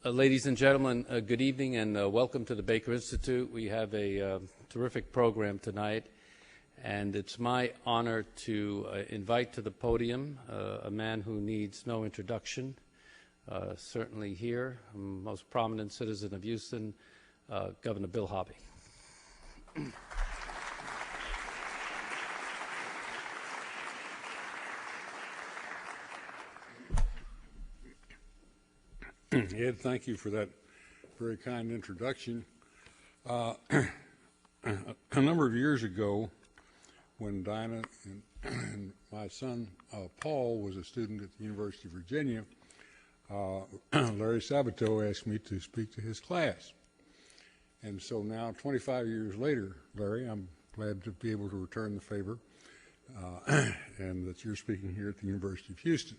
Ladies and gentlemen, good evening and welcome to the Baker Institute. We have a terrific program tonight, and it's my honor to invite to the podium a man who needs no introduction, certainly here, most prominent citizen of Houston, Governor Bill Hobby. Ed, thank you for that very kind introduction. A number of years ago, when Dinah and my son Paul was a student at the University of Virginia, Larry Sabato asked me to speak to his class. And so now, 25 years later, Larry, I'm glad to be able to return the favor and that you're speaking here at the University of Houston.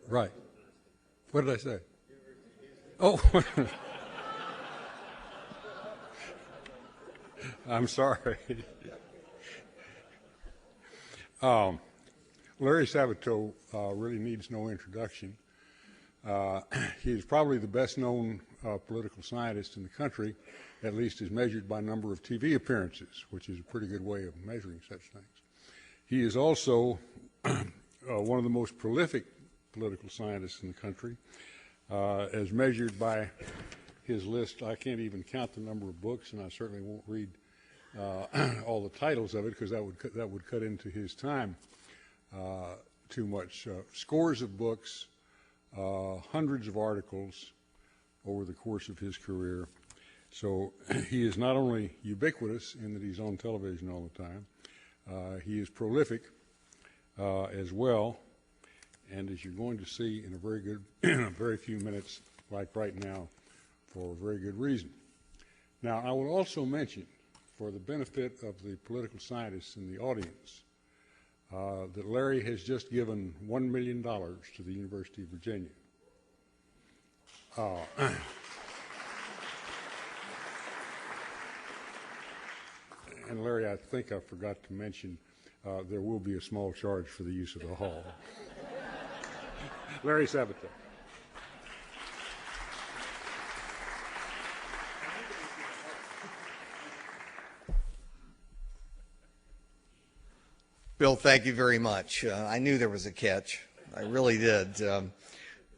Right. What did I say? Oh, I'm sorry. Larry Sabato really needs no introduction. He's probably the best known political scientist in the country, at least as measured by number of TV appearances, which is a pretty good way of measuring such things. He is also one of the most prolific political scientists in the country, as measured by his list. I can't even count the number of books, and I certainly won't read all the titles of it because that would cut into his time too much. Scores of books, hundreds of articles over the course of his career. So he is not only ubiquitous in that he's on television all the time, he is prolific as well. And as you're going to see in a very few minutes, like right now, for a very good reason. Now, I will also mention, for the benefit of the political scientists in the audience, that Larry has just given $1 million to the University of Virginia. And Larry, I think I forgot to mention, there will be a small charge for the use of the hall. Larry Sabato. Bill, thank you very much. I knew there was a catch. I really did. And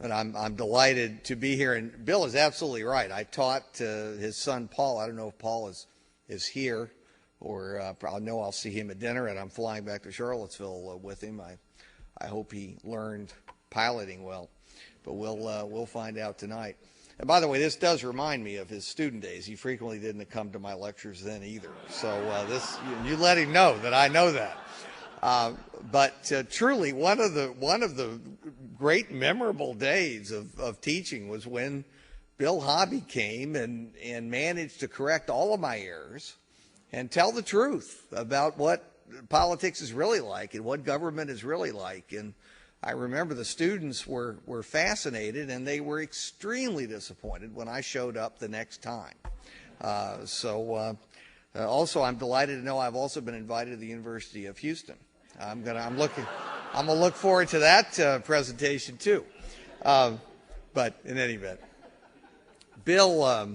I'm delighted to be here. And Bill is absolutely right. I taught his son Paul. I don't know if Paul is here, or I know I'll see him at dinner, and I'm flying back to Charlottesville with him. I hope he learned piloting well, but we'll find out tonight. And by the way, this does remind me of his student days. He frequently didn't come to my lectures then either. So you let him know that I know that. But truly, one of the great memorable days of teaching was when Bill Hobby came and managed to correct all of my errors and tell the truth about what politics is really like and what government is really like. And I remember the students were fascinated, and they were extremely disappointed when I showed up the next time. Also, I'm delighted to know I've also been invited to the University of Houston. I'm gonna look forward to that presentation too. But in any event, Bill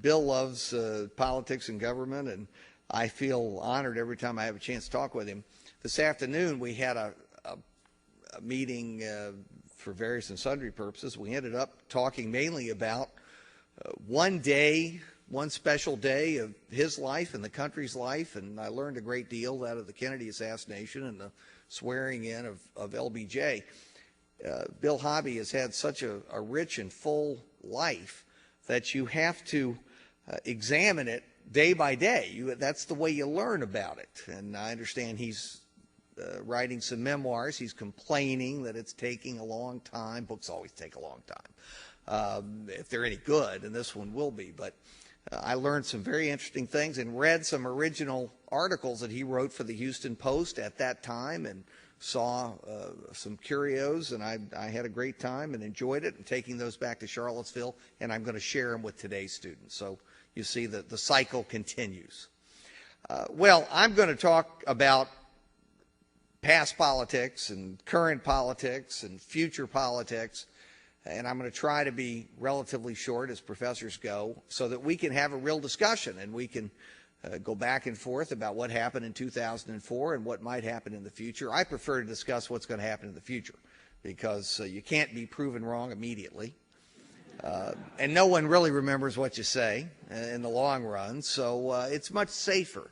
loves politics and government, and I feel honored every time I have a chance to talk with him. This afternoon we had a meeting for various and sundry purposes. We ended up talking mainly about one special day of his life and the country's life, and I learned a great deal out of the Kennedy assassination and the swearing in of LBJ. Bill Hobby has had such a rich and full life that you have to examine it day by day. That's the way you learn about it. And I understand he's writing some memoirs. He's complaining that it's taking a long time. Books always take a long time, if they're any good, and this one will be. But I learned some very interesting things and read some original articles that he wrote for the Houston Post at that time, and saw some curios, and I had a great time and enjoyed it, and taking those back to Charlottesville, and I'm going to share them with today's students. So you see that the cycle continues. Well, I'm going to talk about past politics and current politics and future politics, and I'm going to try to be relatively short as professors go so that we can have a real discussion and we can go back and forth about what happened in 2004 and what might happen in the future. I prefer to discuss what's going to happen in the future because you can't be proven wrong immediately. And no one really remembers what you say in the long run, so it's much safer.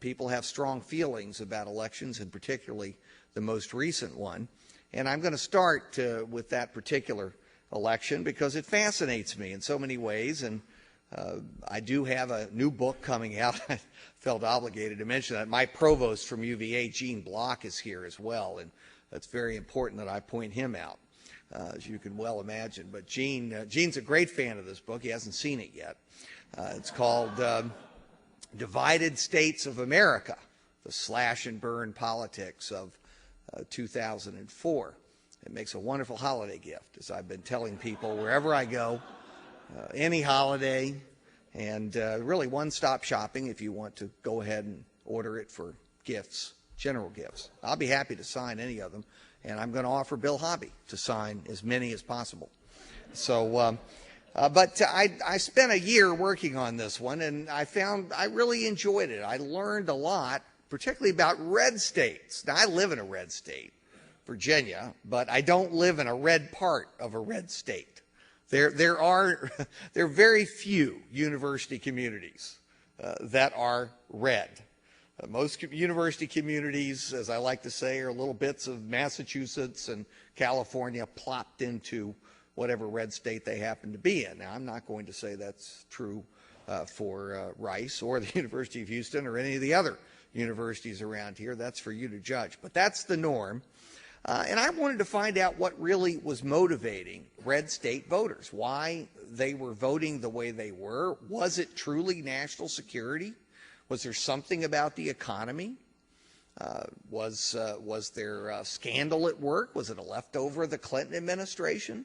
People have strong feelings about elections, and particularly the most recent one. And I'm going to start with that particular election because it fascinates me in so many ways. And I do have a new book coming out. I felt obligated to mention that. My provost from UVA, Gene Block, is here as well, and it's very important that I point him out, as you can well imagine. But Gene's a great fan of this book. He hasn't seen it yet. It's called Divided States of America, the Slash and Burn Politics of 2004. It makes a wonderful holiday gift, as I've been telling people wherever I go, any holiday, and really one-stop shopping if you want to go ahead and order it for gifts, general gifts. I'll be happy to sign any of them, and I'm going to offer Bill Hobby to sign as many as possible. So, but I spent a year working on this one, and I found I really enjoyed it. I learned a lot, particularly about red states. Now, I live in a red state, Virginia, but I don't live in a red part of a red state. There are very few university communities that are red. Most university communities, as I like to say, are little bits of Massachusetts and California plopped into whatever red state they happen to be in. Now, I'm not going to say that's true for Rice or the University of Houston or any of the other universities around here. That's for you to judge. But that's the norm. And I wanted to find out what really was motivating red state voters, why they were voting the way they were. Was it truly national security? Was there something about the economy? Was there a scandal at work? Was it a leftover of the Clinton administration,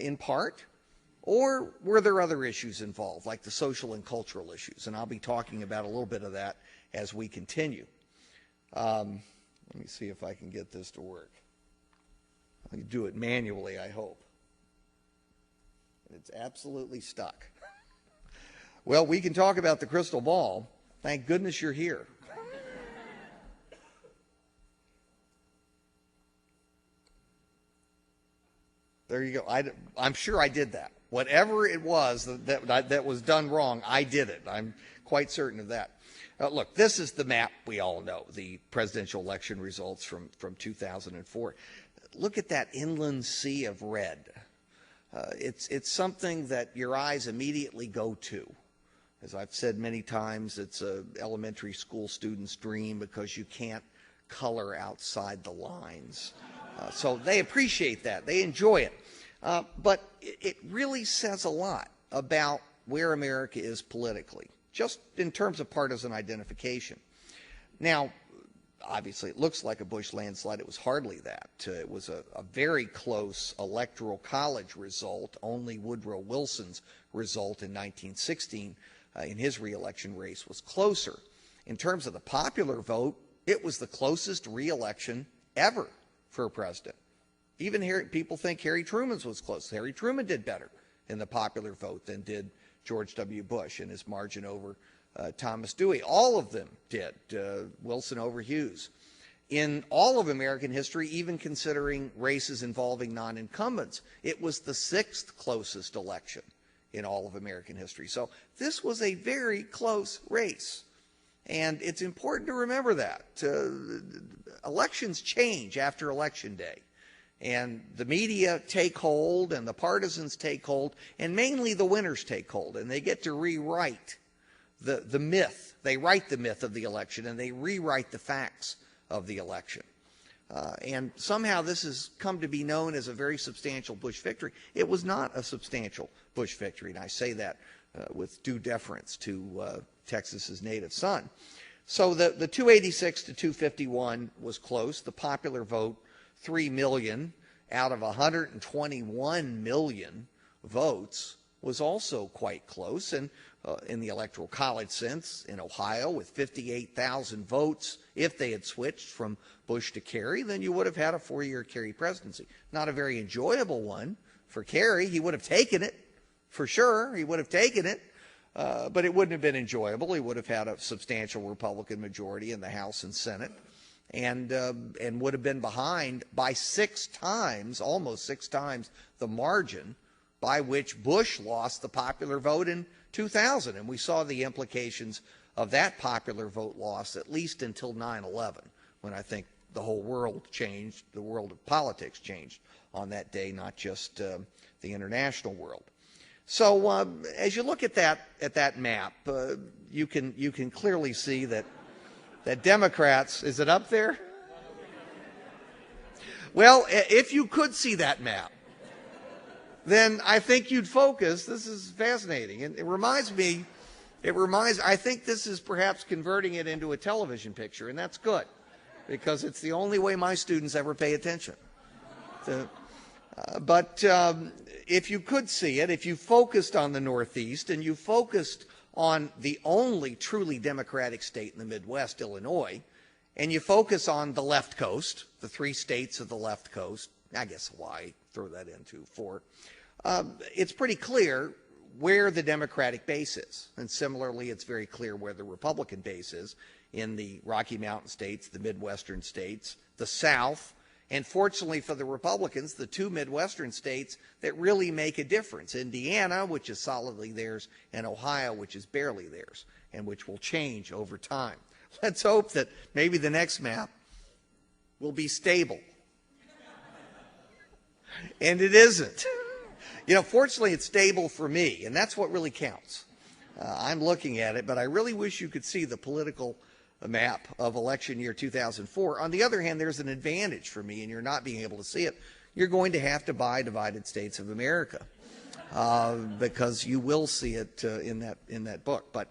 in part? Or were there other issues involved, like the social and cultural issues? And I'll be talking about a little bit of that as we continue. Let me see if I can get this to work. I can do it manually, I hope. It's absolutely stuck. Well, we can talk about the crystal ball. Thank goodness you're here. There you go. I'm sure I did that. Whatever it was that was done wrong, I did it. I'm quite certain of that. Look, this is the map we all know, the presidential election results from 2004. Look at that inland sea of red. It's something that your eyes immediately go to. As I've said many times, it's an elementary school student's dream because you can't color outside the lines. So they appreciate that. They enjoy it. But it really says a lot about where America is politically, just in terms of partisan identification. Now, obviously, it looks like a Bush landslide. It was hardly that. It was a very close electoral college result. Only Woodrow Wilson's result in 1916 in his reelection race was closer. In terms of the popular vote, it was the closest reelection ever for a president. Even here, people think Harry Truman's was close. Harry Truman did better in the popular vote than did George W. Bush in his margin over Thomas Dewey. All of them did, Wilson over Hughes. In all of American history, even considering races involving non-incumbents, it was the sixth closest election in all of American history. So this was a very close race. And it's important to remember that. Elections change after Election Day. And the media take hold, and the partisans take hold, and mainly the winners take hold. And they get to rewrite the myth. They write the myth of the election, and they rewrite the facts of the election. And somehow this has come to be known as a very substantial Bush victory. It was not a substantial Bush victory, and I say that with due deference to Texas's native son. So the 286 to 251 was close. The popular vote, 3 million out of 121 million votes, was also quite close. And in the Electoral College sense, in Ohio, with 58,000 votes, if they had switched from Bush to Kerry, then you would have had a 4-year Kerry presidency. Not a very enjoyable one for Kerry. He would have taken it, for sure. He would have taken it. But it wouldn't have been enjoyable. He would have had a substantial Republican majority in the House and Senate, and would have been behind by 6 times, almost 6 times, the margin by which Bush lost the popular vote in 2000. And we saw the implications of that popular vote loss at least until 9/11, when I think the whole world changed, the world of politics changed on that day, not just the international world. So as you look at that map, you can clearly see that Democrats, is it up there? Well, if you could see that map, then I think you'd focus. This is fascinating, and I think this is perhaps converting it into a television picture, and that's good, because it's the only way my students ever pay attention. But if you could see it, if you focused on the Northeast and you focused on the only truly Democratic state in the Midwest, Illinois, and you focus on the left coast, the 3 states of the left coast, I guess Hawaii, throw that in too, 4, it's pretty clear where the Democratic base is. And similarly, it's very clear where the Republican base is in the Rocky Mountain states, the Midwestern states, the South, and fortunately for the Republicans, the 2 Midwestern states that really make a difference, Indiana, which is solidly theirs, and Ohio, which is barely theirs, and which will change over time. Let's hope that maybe the next map will be stable. And it isn't. Fortunately, it's stable for me, and that's what really counts. I'm looking at it, but I really wish you could see the political map of election year 2004. On the other hand, there's an advantage for me, and you're not being able to see it. You're going to have to buy Divided States of America, because you will see it in that book. But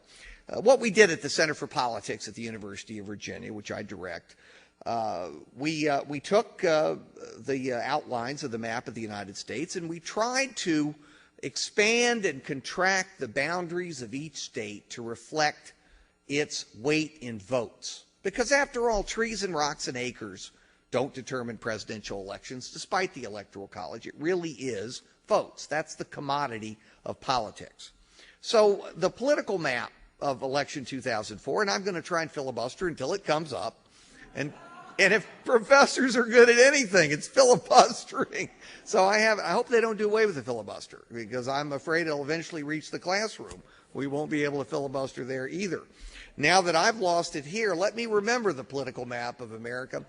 what we did at the Center for Politics at the University of Virginia, which I direct, we took the outlines of the map of the United States, and we tried to expand and contract the boundaries of each state to reflect its weight in votes. Because after all, trees and rocks and acres don't determine presidential elections, despite the Electoral College. It really is votes. That's the commodity of politics. So the political map of election 2004, and I'm going to try and filibuster until it comes up, and if professors are good at anything, it's filibustering. So I hope they don't do away with the filibuster, because I'm afraid it'll eventually reach the classroom. We won't be able to filibuster there either. Now that I've lost it here, let me remember the political map of America.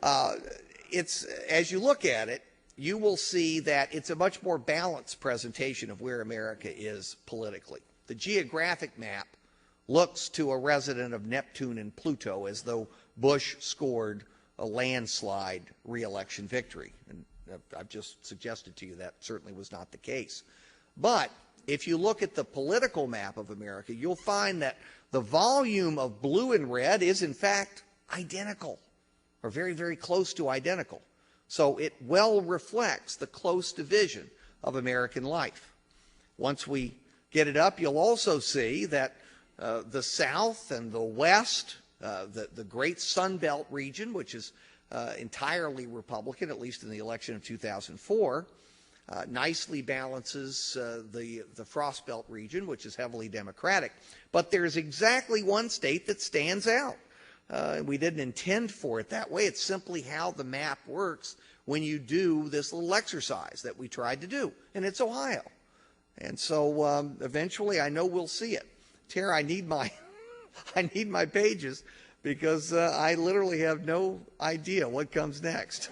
As you look at it, you will see that it's a much more balanced presentation of where America is politically. The geographic map looks to a resident of Neptune and Pluto as though Bush scored a landslide re-election victory. And I've just suggested to you that certainly was not the case. But if you look at the political map of America, you'll find that the volume of blue and red is in fact identical, or very, very close to identical. So it well reflects the close division of American life. Once we get it up, you'll also see that the South and the West, the great Sun Belt region, which is entirely Republican, at least in the election of 2004, nicely balances the Frost Belt region, which is heavily Democratic. But there's exactly one state that stands out. We didn't intend for it that way. It's simply how the map works when you do this little exercise that we tried to do, and it's Ohio. And so eventually I know we'll see it. Tara, I need my pages, because I literally have no idea what comes next.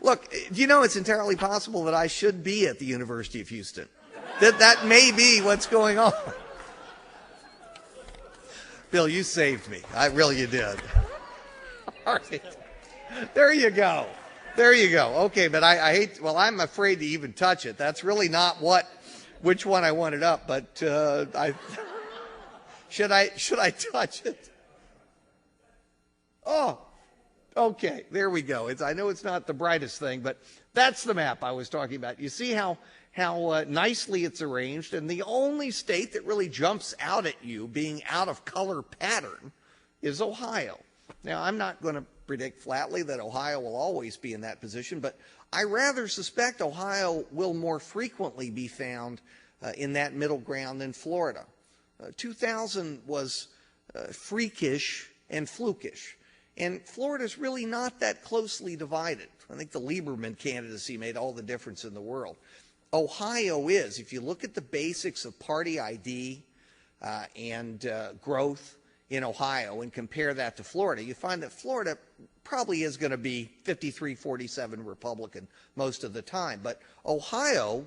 Look, do you know it's entirely possible that I should be at the University of Houston? That may be what's going on. Bill, you saved me. You did. All right. There you go. Okay, but I'm afraid to even touch it. That's really not which one I wanted up, but should I touch it? Oh, Okay, there we go. I know it's not the brightest thing, but that's the map I was talking about. You see how nicely it's arranged, and the only state that really jumps out at you being out of color pattern is Ohio. Now, I'm not going to predict flatly that Ohio will always be in that position, but I rather suspect Ohio will more frequently be found in that middle ground than Florida. 2000 was freakish and flukish. And Florida's really not that closely divided. I think the Lieberman candidacy made all the difference in the world. Ohio is. If you look at the basics of party ID and growth in Ohio and compare that to Florida, you find that Florida probably is going to be 53-47 Republican most of the time. But Ohio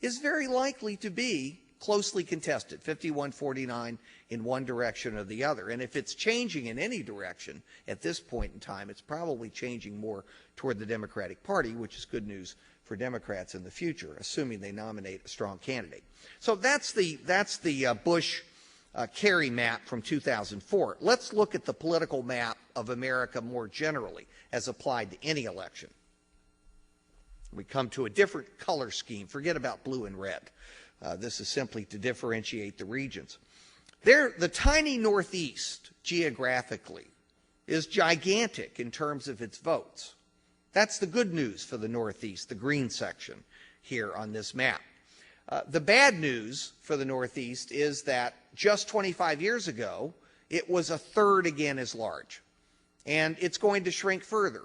is very likely to be closely contested, 51-49 in one direction or the other. And if it's changing in any direction at this point in time, it's probably changing more toward the Democratic Party, which is good news for Democrats in the future, assuming they nominate a strong candidate. So that's the Bush Kerry map from 2004. Let's look at the political map of America more generally as applied to any election. We come to a different color scheme. Forget about blue and red. This is simply to differentiate the regions. The tiny Northeast, geographically, is gigantic in terms of its votes. That's the good news for the Northeast, the green section here on this map. The bad news for the Northeast is that just 25 years ago, it was a third again as large. And it's going to shrink further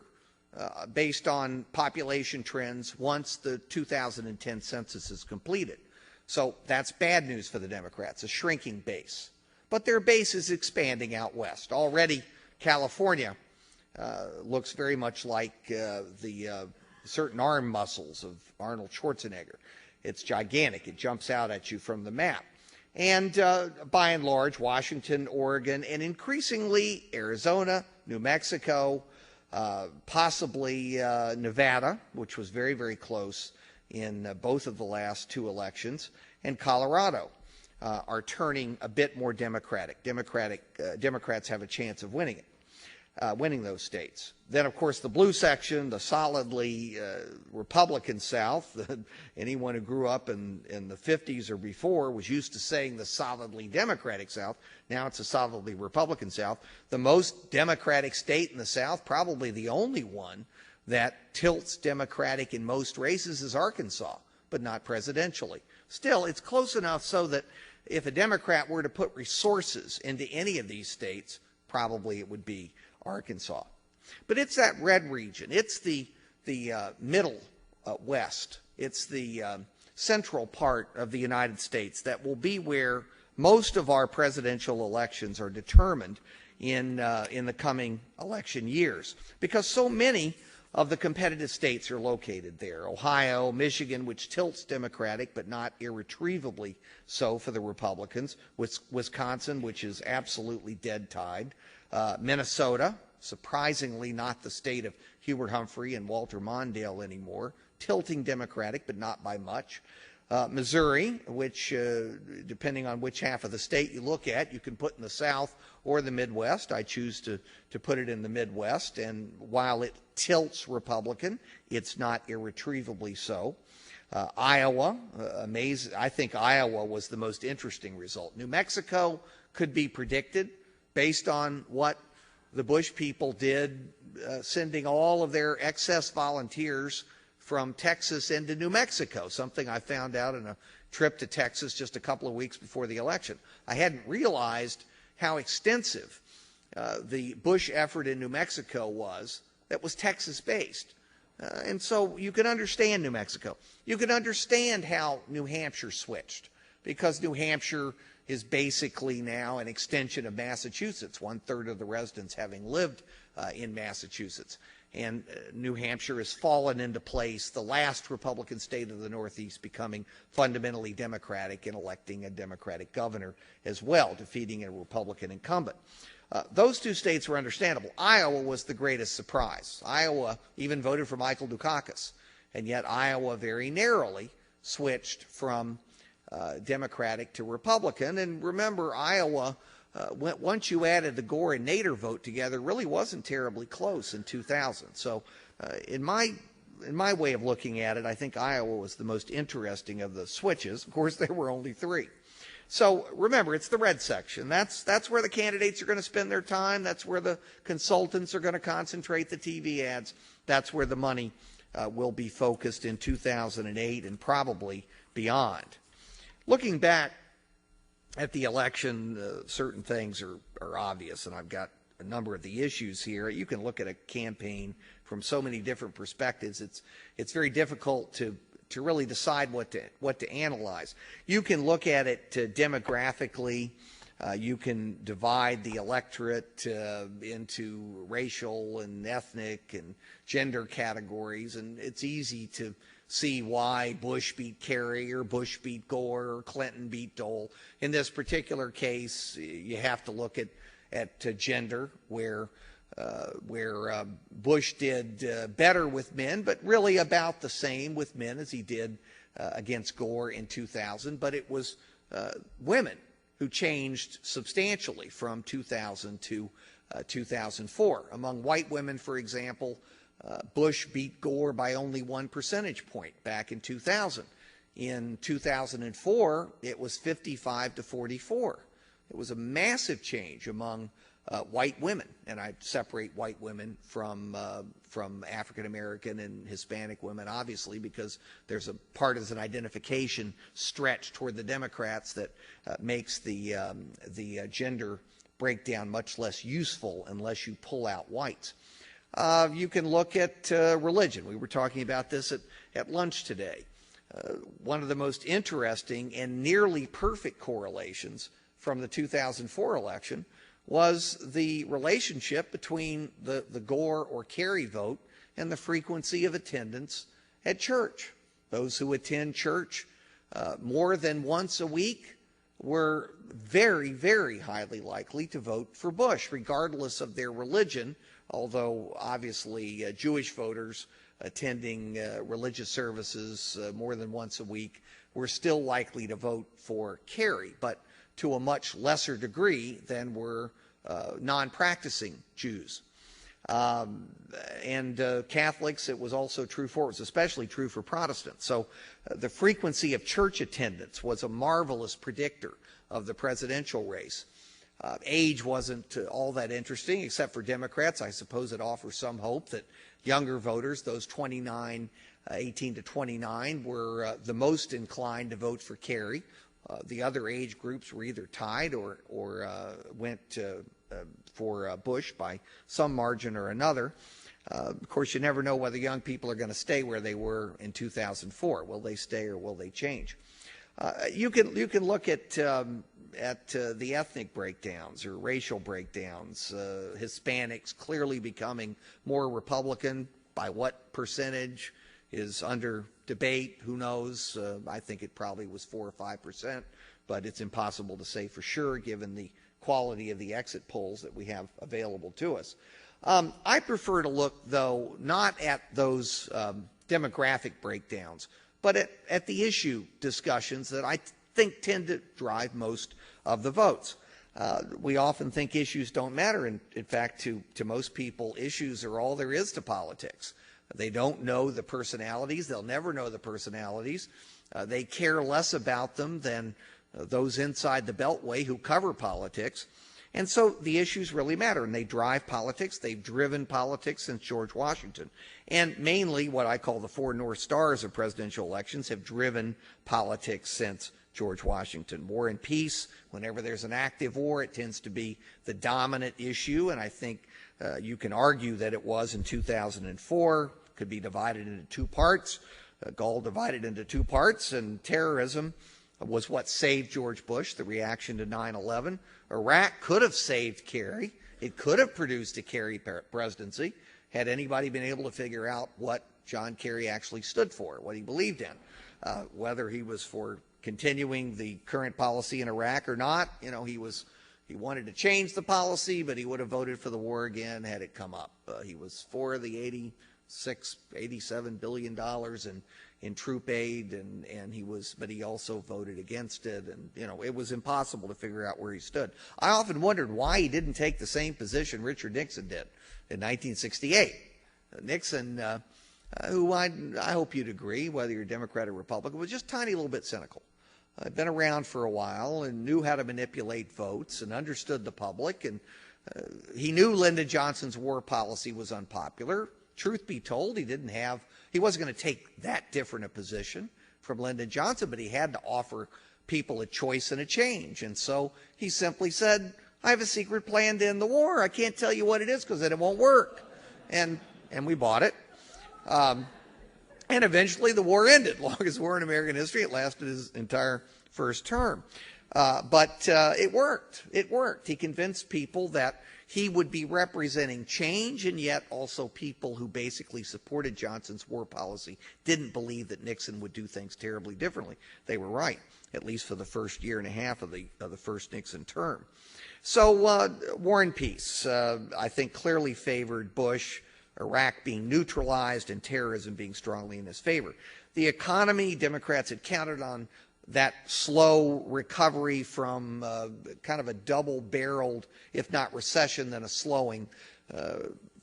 based on population trends once the 2010 census is completed. So that's bad news for the Democrats, a shrinking base. But their base is expanding out west. Already, California looks very much like the certain arm muscles of Arnold Schwarzenegger. It's gigantic. It jumps out at you from the map. And by and large, Washington, Oregon, and increasingly Arizona, New Mexico, possibly Nevada, which was very, very close in both of the last two elections, and Colorado are turning a bit more Democratic. Democrats have a chance of winning those states. Then, of course, the blue section, the solidly Republican South. Anyone who grew up in the 50s or before was used to saying the solidly Democratic South. Now it's a solidly Republican South. The most Democratic state in the South, probably the only one that tilts Democratic in most races, is Arkansas, but not presidentially. Still, it's close enough so that if a Democrat were to put resources into any of these states, probably it would be Arkansas. But it's that red region. It's the middle west. It's the central part of the United States that will be where most of our presidential elections are determined in the coming election years, because so many of the competitive states are located there. Ohio, Michigan, which tilts Democratic, but not irretrievably so for the Republicans. Wisconsin, which is absolutely dead-tied. Minnesota, surprisingly not the state of Hubert Humphrey and Walter Mondale anymore, tilting Democratic, but not by much. Missouri, which, depending on which half of the state you look at, you can put in the South or the Midwest. I choose to put it in the Midwest, and while it tilts Republican, it's not irretrievably so. Iowa, amazing. I think Iowa was the most interesting result. New Mexico could be predicted based on what the Bush people did, sending all of their excess volunteers from Texas into New Mexico, something I found out in a trip to Texas just a couple of weeks before the election. I hadn't realized how extensive the Bush effort in New Mexico was that was Texas-based. And so you can understand New Mexico. You can understand how New Hampshire switched, because New Hampshire is basically now an extension of Massachusetts, 1/3 of the residents having lived in Massachusetts. And New Hampshire has fallen into place, the last Republican state of the Northeast becoming fundamentally Democratic and electing a Democratic governor as well, defeating a Republican incumbent. Those two states were understandable. Iowa was the greatest surprise. Iowa even voted for Michael Dukakis, and yet Iowa very narrowly switched from Democratic to Republican. And remember, Iowa once you added the Gore and Nader vote together, really wasn't terribly close in 2000. So in my way of looking at it, I think Iowa was the most interesting of the switches. Of course, there were only 3. So remember, it's the red section. That's where the candidates are going to spend their time. That's where the consultants are going to concentrate the TV ads. That's where the money will be focused in 2008 and probably beyond. Looking back at the election, certain things are obvious, and I've got a number of the issues here. You can look at a campaign from so many different perspectives. It's very difficult to really decide what to analyze. You can look at it demographically. You can divide the electorate into racial and ethnic and gender categories, and it's easy to see why Bush beat Kerry or Bush beat Gore or Clinton beat Dole. In this particular case, you have to look at gender, where Bush did better with men, but really about the same with men as he did against Gore in 2000. But it was women who changed substantially from 2000 to 2004. Among white women, for example, Bush beat Gore by only 1 percentage point back in 2000. In 2004, it was 55 to 44. It was a massive change among white women, and I separate white women from African American and Hispanic women, obviously, because there's a partisan identification stretch toward the Democrats that makes the gender breakdown much less useful unless you pull out whites. You can look at religion. We were talking about this at lunch today. One of the most interesting and nearly perfect correlations from the 2004 election was the relationship between the Gore or Kerry vote and the frequency of attendance at church. Those who attend church more than once a week were very, very highly likely to vote for Bush, regardless of their religion, although obviously Jewish voters attending religious services more than once a week were still likely to vote for Kerry, but to a much lesser degree than were non-practicing Jews. And Catholics, it was also true for, it was especially true for Protestants. So the frequency of church attendance was a marvelous predictor of the presidential race. Age wasn't all that interesting, except for Democrats. I suppose it offers some hope that younger voters, those 18 to 29, were the most inclined to vote for Kerry. The other age groups were either tied or went for Bush by some margin or another. Of course, you never know whether young people are going to stay where they were in 2004. Will they stay or will they change? You can look at the ethnic breakdowns or racial breakdowns. Hispanics clearly becoming more Republican. By what percentage is under debate? Who knows? I think it probably was 4 or 5%, but it's impossible to say for sure given the quality of the exit polls that we have available to us. I prefer to look, though, not at those demographic breakdowns, but at the issue discussions that I think tend to drive most of the votes. We often think issues don't matter. In fact, to most people, issues are all there is to politics. They don't know the personalities. They'll never know the personalities. They care less about them than those inside the Beltway who cover politics. And so the issues really matter, and they drive politics. They've driven politics since George Washington. And mainly what I call the 4 North Stars of presidential elections have driven politics since George Washington. War and peace, whenever there's an active war, it tends to be the dominant issue, and I think you can argue that it was in 2004. Could be divided into 2 parts. Gaul divided into 2 parts, and terrorism was what saved George Bush, the reaction to 9/11. Iraq could have saved Kerry. It could have produced a Kerry presidency had anybody been able to figure out what John Kerry actually stood for, what he believed in, whether he was for continuing the current policy in Iraq or not. You know, he wanted to change the policy, but he would have voted for the war again had it come up. He was for the $87 billion in troop aid, but he also voted against it, and it was impossible to figure out where he stood. I often wondered why he didn't take the same position Richard Nixon did in 1968. Nixon, who I hope you'd agree, whether you're Democrat or Republican, was just a tiny little bit cynical. Been around for a while and knew how to manipulate votes and understood the public, and he knew Lyndon Johnson's war policy was unpopular. Truth be told, he wasn't going to take that different a position from Lyndon Johnson, but he had to offer people a choice and a change. And so he simply said, I have a secret plan to end the war. I can't tell you what it is because then it won't work. And we bought it. And eventually the war ended. Longest war in American history. It lasted his entire first term. But it worked. It worked. He convinced people that he would be representing change, and yet also people who basically supported Johnson's war policy didn't believe that Nixon would do things terribly differently. They were right, at least for the first year and a half of the first Nixon term. So War and Peace, I think, clearly favored Bush, Iraq being neutralized, and terrorism being strongly in his favor. The economy, Democrats had counted on that slow recovery from kind of a double-barreled, if not recession, then a slowing,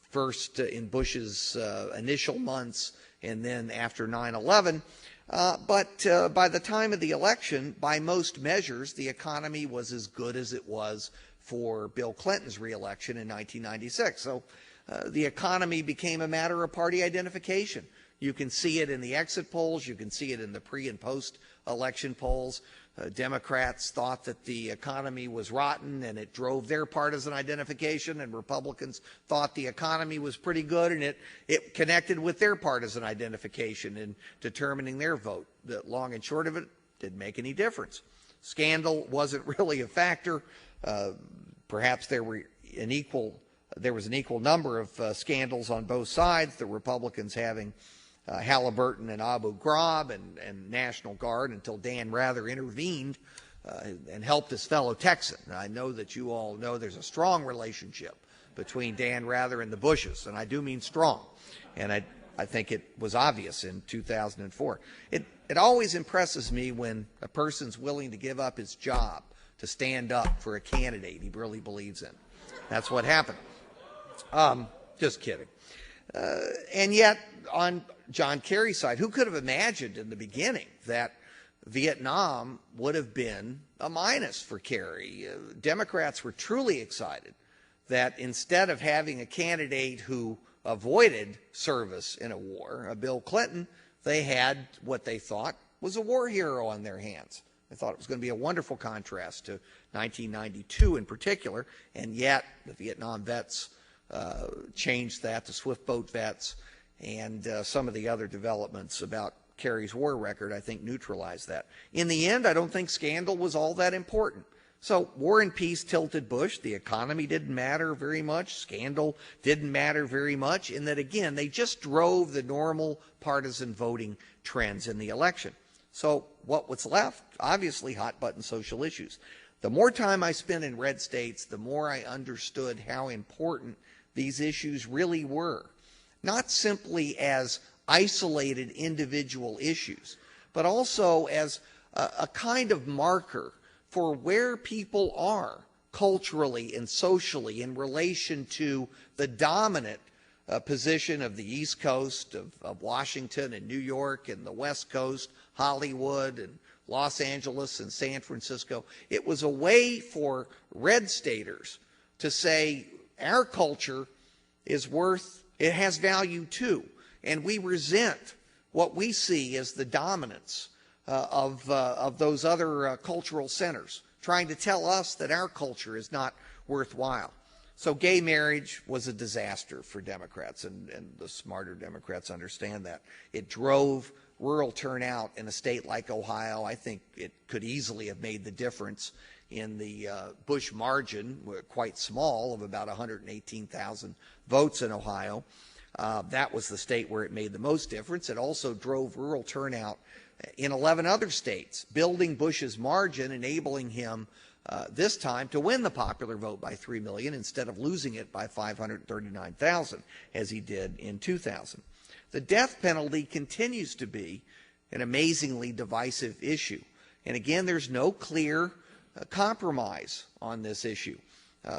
first in Bush's initial months and then after 9/11. But by the time of the election, by most measures, the economy was as good as it was for Bill Clinton's reelection in 1996. So the economy became a matter of party identification. You can see it in the exit polls. You can see it in the pre- and post-election polls. Democrats thought that the economy was rotten and it drove their partisan identification, and Republicans thought the economy was pretty good and it connected with their partisan identification in determining their vote. The long and short of it didn't make any difference. Scandal wasn't really a factor. Perhaps there was an equal number of scandals on both sides, the Republicans having Halliburton and Abu Ghraib and National Guard, until Dan Rather intervened and helped his fellow Texan. Now, I know that you all know there's a strong relationship between Dan Rather and the Bushes, and I do mean strong. And I think it was obvious in 2004. It always impresses me when a person's willing to give up his job to stand up for a candidate he really believes in. That's what happened. Just kidding. And yet, on John Kerry's side, who could have imagined in the beginning that Vietnam would have been a minus for Kerry? Democrats were truly excited that instead of having a candidate who avoided service in a war, Bill Clinton, they had what they thought was a war hero on their hands. They thought it was going to be a wonderful contrast to 1992 in particular, and yet the Vietnam vets changed that, the swift boat vets, and some of the other developments about Kerry's war record, I think, neutralized that. In the end, I don't think scandal was all that important. So War and Peace tilted Bush. The economy didn't matter very much. Scandal didn't matter very much, in that, again, they just drove the normal partisan voting trends in the election. So what was left? Obviously, hot-button social issues. The more time I spent in red states, the more I understood how important these issues really were. Not simply as isolated individual issues, but also as a kind of marker for where people are culturally and socially in relation to the dominant position of the East Coast, of Washington and New York, and the West Coast, Hollywood and Los Angeles and San Francisco. It was a way for red staters to say, our culture is it has value too, and we resent what we see as the dominance of those other cultural centers, trying to tell us that our culture is not worthwhile. So gay marriage was a disaster for Democrats, and the smarter Democrats understand that. It drove rural turnout in a state like Ohio. I think it could easily have made the difference in the Bush margin, quite small, of about 118,000 votes in Ohio. That was the state where it made the most difference. It also drove rural turnout in 11 other states, building Bush's margin, enabling him this time to win the popular vote by 3 million instead of losing it by 539,000 as he did in 2000. The death penalty continues to be an amazingly divisive issue. And again, there's no clear compromise on this issue.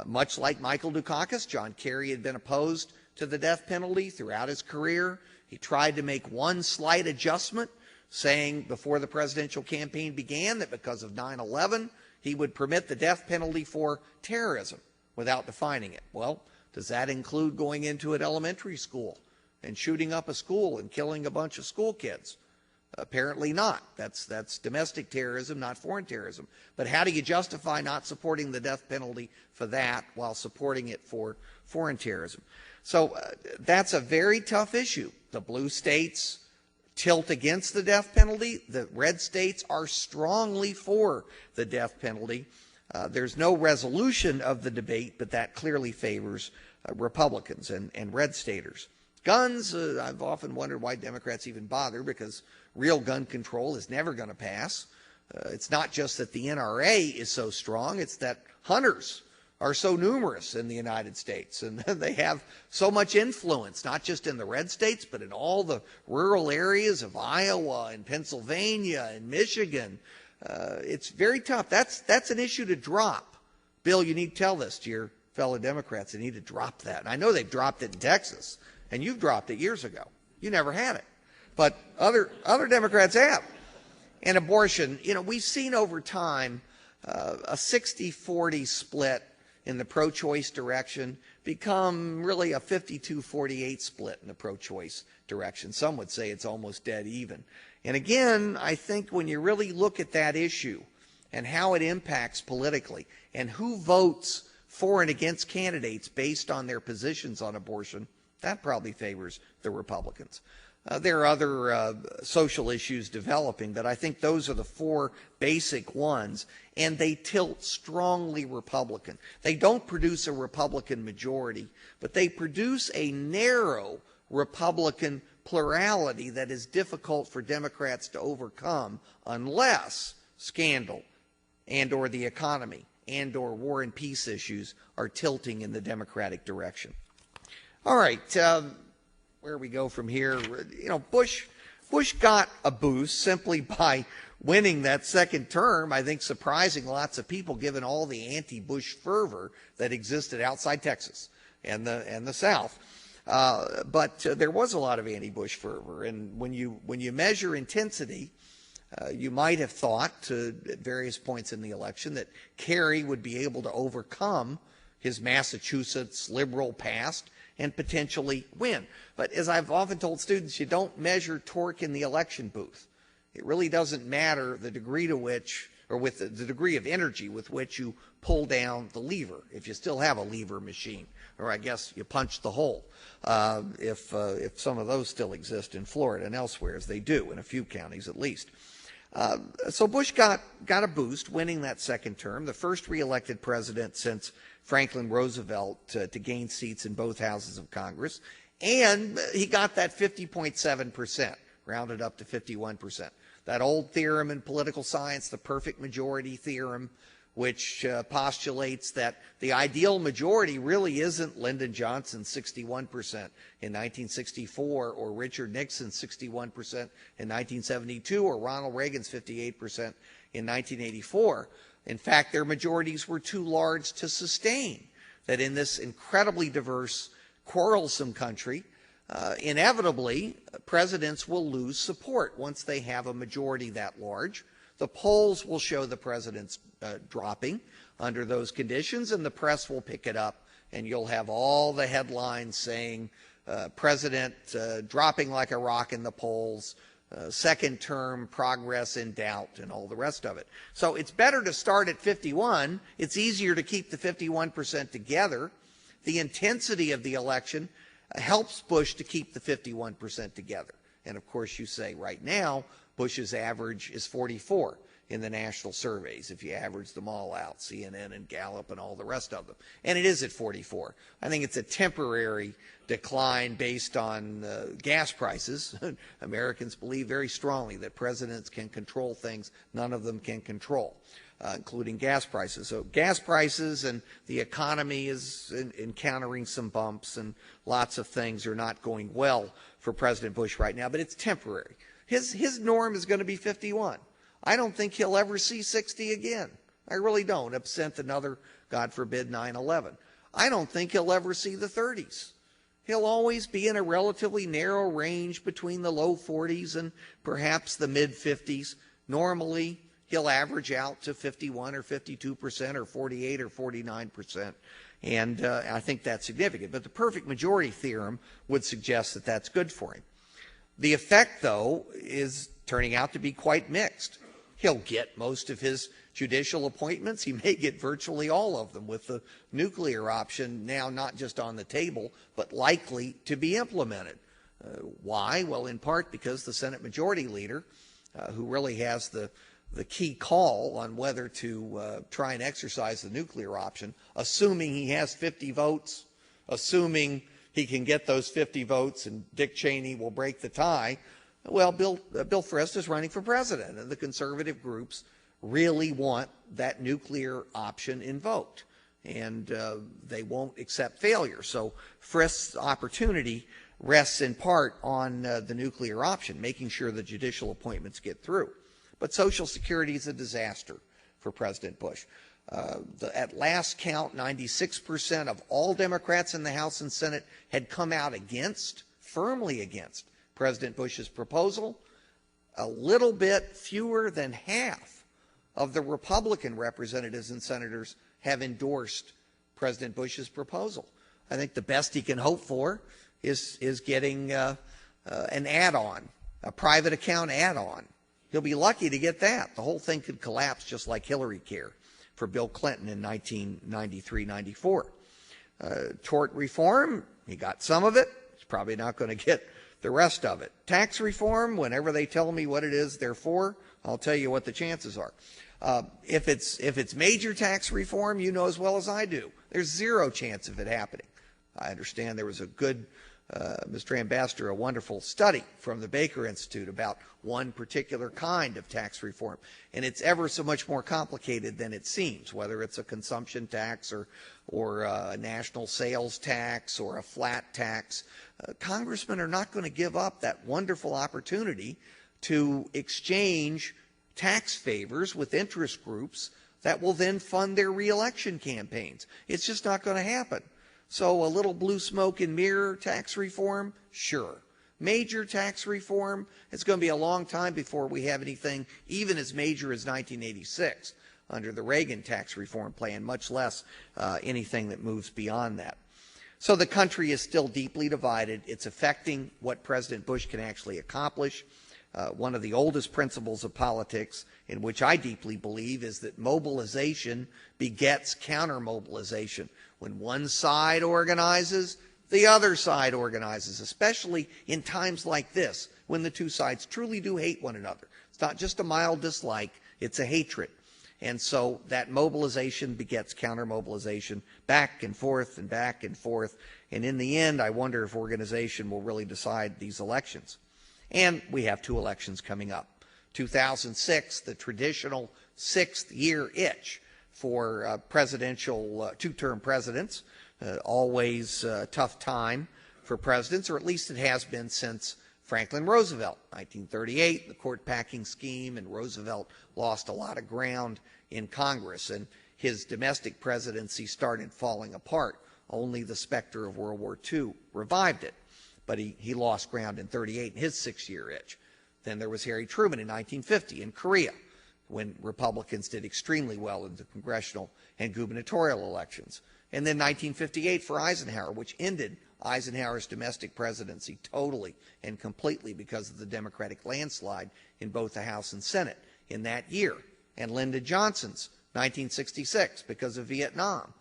Much like Michael Dukakis, John Kerry had been opposed to the death penalty throughout his career. He tried to make one slight adjustment, saying before the presidential campaign began that because of 9/11, he would permit the death penalty for terrorism without defining it. Well, does that include going into an elementary school and shooting up a school and killing a bunch of school kids? Apparently not. That's domestic terrorism, not foreign terrorism. But how do you justify not supporting the death penalty for that while supporting it for foreign terrorism? So that's a very tough issue. The blue states tilt against the death penalty. The red states are strongly for the death penalty. There's no resolution of the debate, but that clearly favors Republicans and red staters. Guns, I've often wondered why Democrats even bother, because real gun control is never going to pass. It's not just that the NRA is so strong, it's that hunters are so numerous in the United States, and they have so much influence, not just in the red states, but in all the rural areas of Iowa and Pennsylvania and Michigan. It's very tough. That's an issue to drop. Bill, you need to tell this to your fellow Democrats. They need to drop that. And I know they've dropped it in Texas, and you've dropped it years ago. You never had it. But other Democrats have. And abortion, we've seen over time a 60-40 split in the pro-choice direction become really a 52-48 split in the pro-choice direction. Some would say it's almost dead even. And again, I think when you really look at that issue and how it impacts politically and who votes for and against candidates based on their positions on abortion, that probably favors the Republicans. There are other social issues developing, but I think those are the four basic ones, and they tilt strongly Republican. They don't produce a Republican majority, but they produce a narrow Republican plurality that is difficult for Democrats to overcome unless scandal and or the economy and or war and peace issues are tilting in the Democratic direction. All right, where we go from here, Bush got a boost simply by winning that second term, I think surprising lots of people given all the anti-Bush fervor that existed outside Texas and the South. But there was a lot of anti-Bush fervor, and when you measure intensity, you might have thought at various points in the election that Kerry would be able to overcome his Massachusetts liberal past and potentially win. But as I've often told students, you don't measure torque in the election booth. It really doesn't matter the degree to which, or with the degree of energy with which you pull down the lever, if you still have a lever machine, or I guess you punch the hole, if some of those still exist in Florida and elsewhere, as they do in a few counties at least. So Bush got a boost winning that second term, the first reelected president since Franklin Roosevelt to gain seats in both houses of Congress, and he got that 50.7%, rounded up to 51%. That old theorem in political science, the perfect majority theorem, which postulates that the ideal majority really isn't Lyndon Johnson's 61% in 1964 or Richard Nixon's 61% in 1972 or Ronald Reagan's 58% in 1984. In fact, their majorities were too large to sustain. That in this incredibly diverse, quarrelsome country, inevitably, presidents will lose support once they have a majority that large. The polls will show the president's dropping under those conditions, and the press will pick it up, and you'll have all the headlines saying president dropping like a rock in the polls, second term progress in doubt, and all the rest of it. So it's better to start at 51. It's easier to keep the 51% together. The intensity of the election helps Bush to keep the 51% together. And of course, you say right now, Bush's average is 44 in the national surveys, if you average them all out, CNN and Gallup and all the rest of them. And it is at 44. I think it's a temporary decline based on gas prices. Americans believe very strongly that presidents can control things none of them can control, including gas prices. So gas prices and the economy is encountering some bumps, and lots of things are not going well for President Bush right now, but it's temporary. His norm is going to be 51. I don't think he'll ever see 60 again. I really don't, absent another, God forbid, 9/11. I don't think he'll ever see the 30s. He'll always be in a relatively narrow range between the low 40s and perhaps the mid 50s. Normally, he'll average out to 51 or 52% or 48 or 49%. And I think that's significant. But the perfect majority theorem would suggest that that's good for him. The effect, though, is turning out to be quite mixed. He'll get most of his judicial appointments. He may get virtually all of them, with the nuclear option now not just on the table, but likely to be implemented. Why? Well, in part because the Senate Majority Leader, who really has the key call on whether to try and exercise the nuclear option, assuming he has 50 votes, assuming he can get those 50 votes and Dick Cheney will break the tie, well, Bill Frist is running for president, and the conservative groups really want that nuclear option invoked, and they won't accept failure. So Frist's opportunity rests in part on the nuclear option, making sure the judicial appointments get through. But Social Security is a disaster for President Bush. At last count, 96% of all Democrats in the House and Senate had come out firmly against President Bush's proposal. A little bit fewer than half of the Republican representatives and senators have endorsed President Bush's proposal. I think the best he can hope for is getting an add-on, a private account add-on. He'll be lucky to get that. The whole thing could collapse just like Hillary Care for Bill Clinton in 1993-94. Tort reform, he got some of it. He's probably not going to get the rest of it. Tax reform, whenever they tell me what it is they're for, I'll tell you what the chances are. If it's major tax reform, you know as well as I do, there's zero chance of it happening. I understand there was a good, Mr. Ambassador, a wonderful study from the Baker Institute about one particular kind of tax reform. And it's ever so much more complicated than it seems, whether it's a consumption tax or a national sales tax or a flat tax. Congressmen are not going to give up that wonderful opportunity to exchange tax favors with interest groups that will then fund their reelection campaigns. It's just not going to happen. So a little blue smoke and mirror tax reform, sure. Major tax reform, it's going to be a long time before we have anything even as major as 1986 under the Reagan tax reform plan, much less anything that moves beyond that. So the country is still deeply divided. It's affecting what President Bush can actually accomplish. One of the oldest principles of politics, in which I deeply believe, is that mobilization begets counter-mobilization. When one side organizes, the other side organizes, especially in times like this, when the two sides truly do hate one another. It's not just a mild dislike, it's a hatred. And so that mobilization begets counter-mobilization, back and forth and back and forth. And in the end, I wonder if organization will really decide these elections. And we have two elections coming up. 2006, the traditional sixth-year itch for presidential two-term presidents, always a tough time for presidents, or at least it has been since Franklin Roosevelt, 1938, the court-packing scheme, and Roosevelt lost a lot of ground in Congress, and his domestic presidency started falling apart. Only the specter of World War II revived it. But he lost ground in 38 in his six-year itch. Then there was Harry Truman in 1950 in Korea, when Republicans did extremely well in the congressional and gubernatorial elections. And then 1958 for Eisenhower, which ended Eisenhower's domestic presidency totally and completely because of the Democratic landslide in both the House and Senate in that year. And Lyndon Johnson's 1966 because of Vietnam,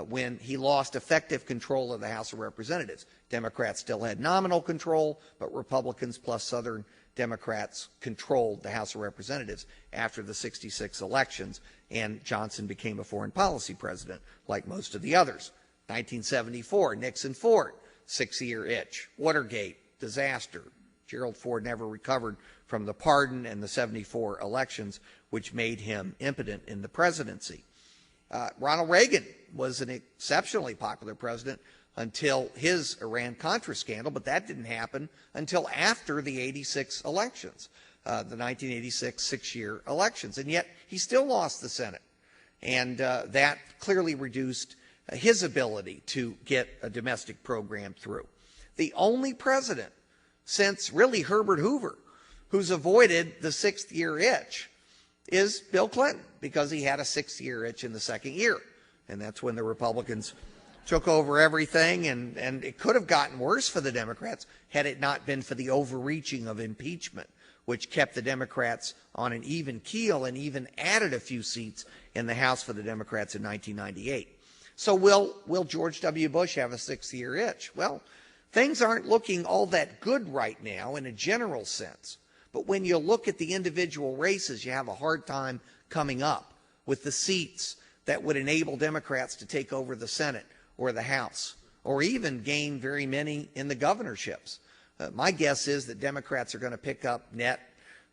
when he lost effective control of the House of Representatives. Democrats still had nominal control, but Republicans plus Southern Democrats controlled the House of Representatives after the 66 elections, and Johnson became a foreign policy president, like most of the others. 1974, Nixon-Ford, six-year itch. Watergate, disaster. Gerald Ford never recovered from the pardon and the 74 elections, which made him impotent in the presidency. Ronald Reagan was an exceptionally popular president until his Iran-Contra scandal, but that didn't happen until after the 86 elections, the 1986 six-year elections. And yet he still lost the Senate. And that clearly reduced his ability to get a domestic program through. The only president since really Herbert Hoover who's avoided the sixth-year itch is Bill Clinton, because he had a sixth-year itch in the second year. And that's when the Republicans took over everything, and it could have gotten worse for the Democrats had it not been for the overreaching of impeachment, which kept the Democrats on an even keel and even added a few seats in the House for the Democrats in 1998. So will George W. Bush have a sixth-year itch? Well, things aren't looking all that good right now in a general sense. But when you look at the individual races, you have a hard time coming up with the seats that would enable Democrats to take over the Senate or the House, or even gain very many in the governorships. My guess is that Democrats are going to pick up net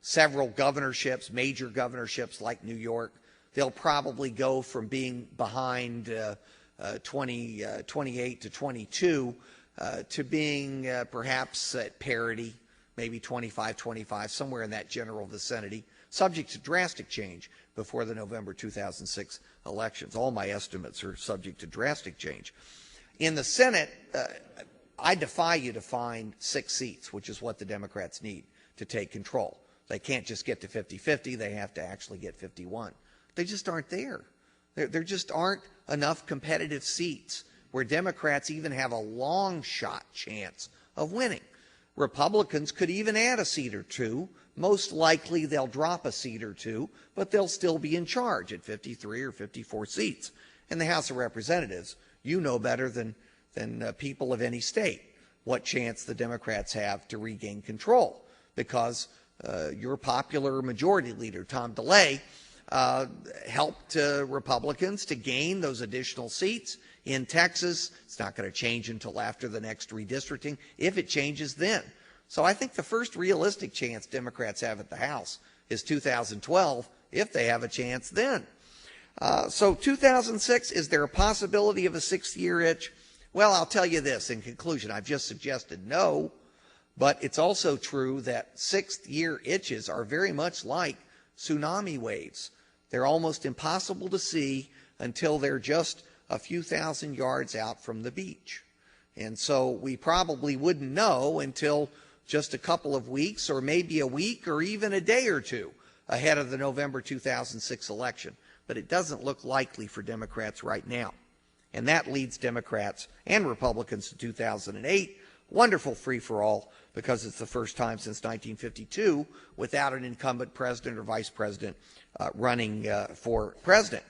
several governorships, major governorships like New York. They'll probably go from being behind 28 to 22 to being perhaps at parity, maybe 25-25, somewhere in that general vicinity, subject to drastic change before the November 2006 elections. All my estimates are subject to drastic change. In the Senate, I defy you to find 6 seats, which is what the Democrats need to take control. They can't just get to 50-50. They have to actually get 51. They just aren't there. There just aren't enough competitive seats where Democrats even have a long shot chance of winning. Republicans could even add a seat or two. Most likely they'll drop a seat or two, but they'll still be in charge at 53 or 54 seats. In the House of Representatives, you know better than people of any state what chance the Democrats have to regain control, because your popular majority leader, Tom DeLay, helped Republicans to gain those additional seats in Texas. It's not going to change until after the next redistricting, if it changes then. So I think the first realistic chance Democrats have at the House is 2012, if they have a chance then. So 2006, is there a possibility of a sixth-year itch? Well, I'll tell you this in conclusion. I've just suggested no, but it's also true that sixth-year itches are very much like tsunami waves. They're almost impossible to see until they're just a few thousand yards out from the beach. And so we probably wouldn't know until just a couple of weeks, or maybe a week, or even a day or two ahead of the November 2006 election. But it doesn't look likely for Democrats right now. And that leads Democrats and Republicans to 2008. Wonderful free-for-all, because it's the first time since 1952 without an incumbent president or vice president running for president.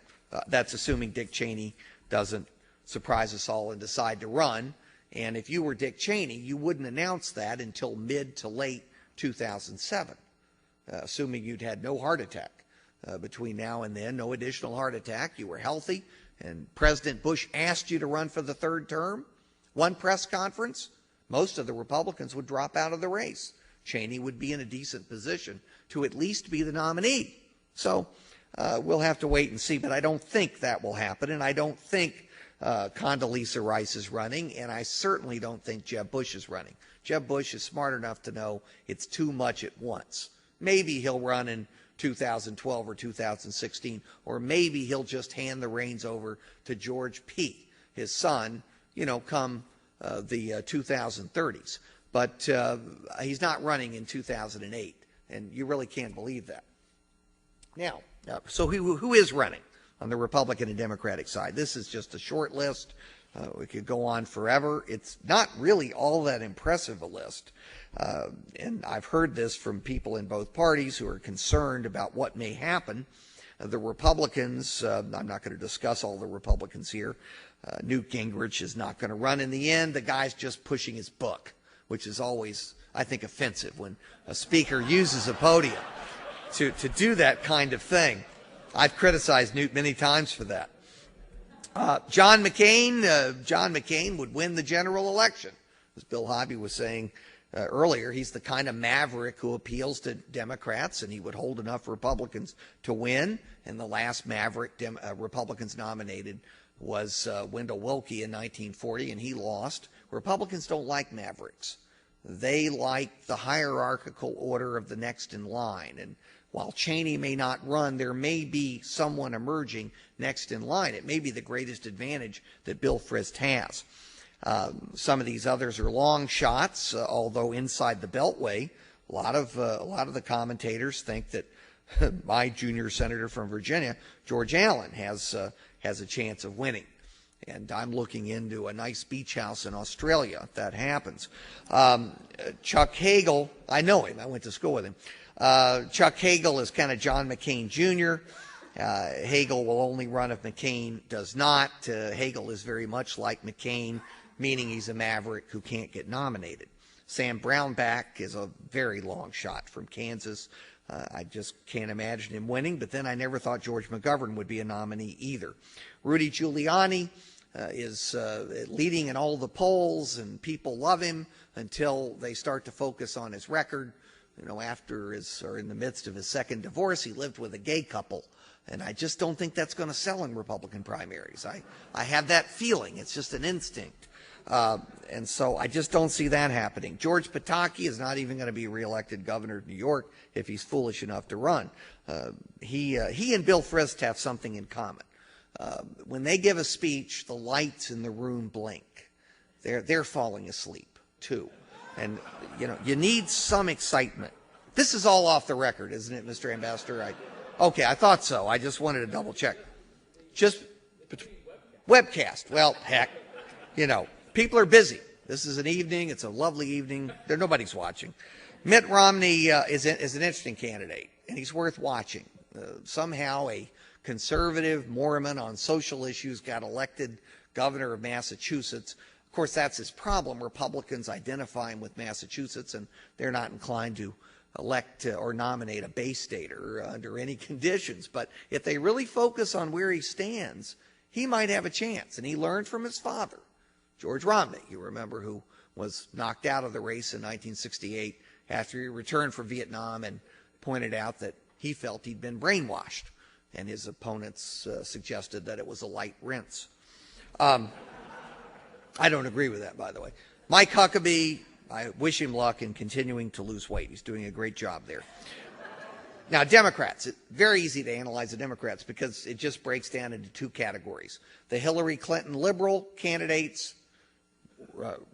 That's assuming Dick Cheney doesn't surprise us all and decide to run. And if you were Dick Cheney, you wouldn't announce that until mid to late 2007, assuming you'd had no heart attack between now and then, no additional heart attack, you were healthy, and President Bush asked you to run for the third term. One press conference, most of the Republicans would drop out of the race. Cheney would be in a decent position to at least be the nominee. So we'll have to wait and see, but I don't think that will happen, and I don't think Condoleezza Rice is running, and I certainly don't think Jeb Bush is running. Jeb Bush is smart enough to know it's too much at once. Maybe he'll run in 2012 or 2016, or maybe he'll just hand the reins over to George P., his son, come the 2030s. But he's not running in 2008, and you really can't believe that. Now, so who is running on the Republican and Democratic side? This is just a short list. We could go on forever. It's not really all that impressive a list. And I've heard this from people in both parties who are concerned about what may happen. The Republicans, I'm not going to discuss all the Republicans here. Newt Gingrich is not going to run in the end. The guy's just pushing his book, which is always, I think, offensive when a speaker uses a podium to do that kind of thing. I've criticized Newt many times for that. John McCain would win the general election, as Bill Hobby was saying earlier, he's the kind of maverick who appeals to Democrats, and he would hold enough Republicans to win. And the last maverick Republicans nominated was Wendell Willkie in 1940, and he lost. Republicans don't like mavericks. They like the hierarchical order of the next in line. And while Cheney may not run, there may be someone emerging next in line. It may be the greatest advantage that Bill Frist has. Some of these others are long shots, although inside the Beltway, a lot of the commentators think that my junior senator from Virginia, George Allen, has a chance of winning. And I'm looking into a nice beach house in Australia if that happens. Chuck Hagel, I know him. I went to school with him. Chuck Hagel is kind of John McCain Jr. Hagel will only run if McCain does not. Hagel is very much like McCain, meaning he's a maverick who can't get nominated. Sam Brownback is a very long shot from Kansas. I just can't imagine him winning, but then I never thought George McGovern would be a nominee either. Rudy Giuliani is leading in all the polls, and people love him until they start to focus on his record. You know, in the midst of his second divorce, he lived with a gay couple, and I just don't think that's going to sell in Republican primaries. I have that feeling. It's just an instinct. And so I just don't see that happening. George Pataki is not even going to be reelected governor of New York if he's foolish enough to run. He and Bill Frist have something in common. When they give a speech, the lights in the room blink. They're falling asleep too. And you need some excitement. This is all off the record, isn't it, Mr. Ambassador? Okay, I thought so. I just wanted to double check. Just webcast. Well, heck, people are busy. This is an evening. It's a lovely evening. Nobody's watching. Mitt Romney is an interesting candidate, and he's worth watching. Somehow a conservative Mormon on social issues got elected governor of Massachusetts. Of course, that's his problem. Republicans identify him with Massachusetts, and they're not inclined to elect or nominate a Bay Stater under any conditions. But if they really focus on where he stands, he might have a chance. And he learned from his father, George Romney, you remember, who was knocked out of the race in 1968 after he returned from Vietnam and pointed out that he felt he'd been brainwashed. And his opponents suggested that it was a light rinse. I don't agree with that, by the way. Mike Huckabee, I wish him luck in continuing to lose weight. He's doing a great job there. Now, Democrats, it's very easy to analyze the Democrats because it just breaks down into two categories. The Hillary Clinton liberal candidates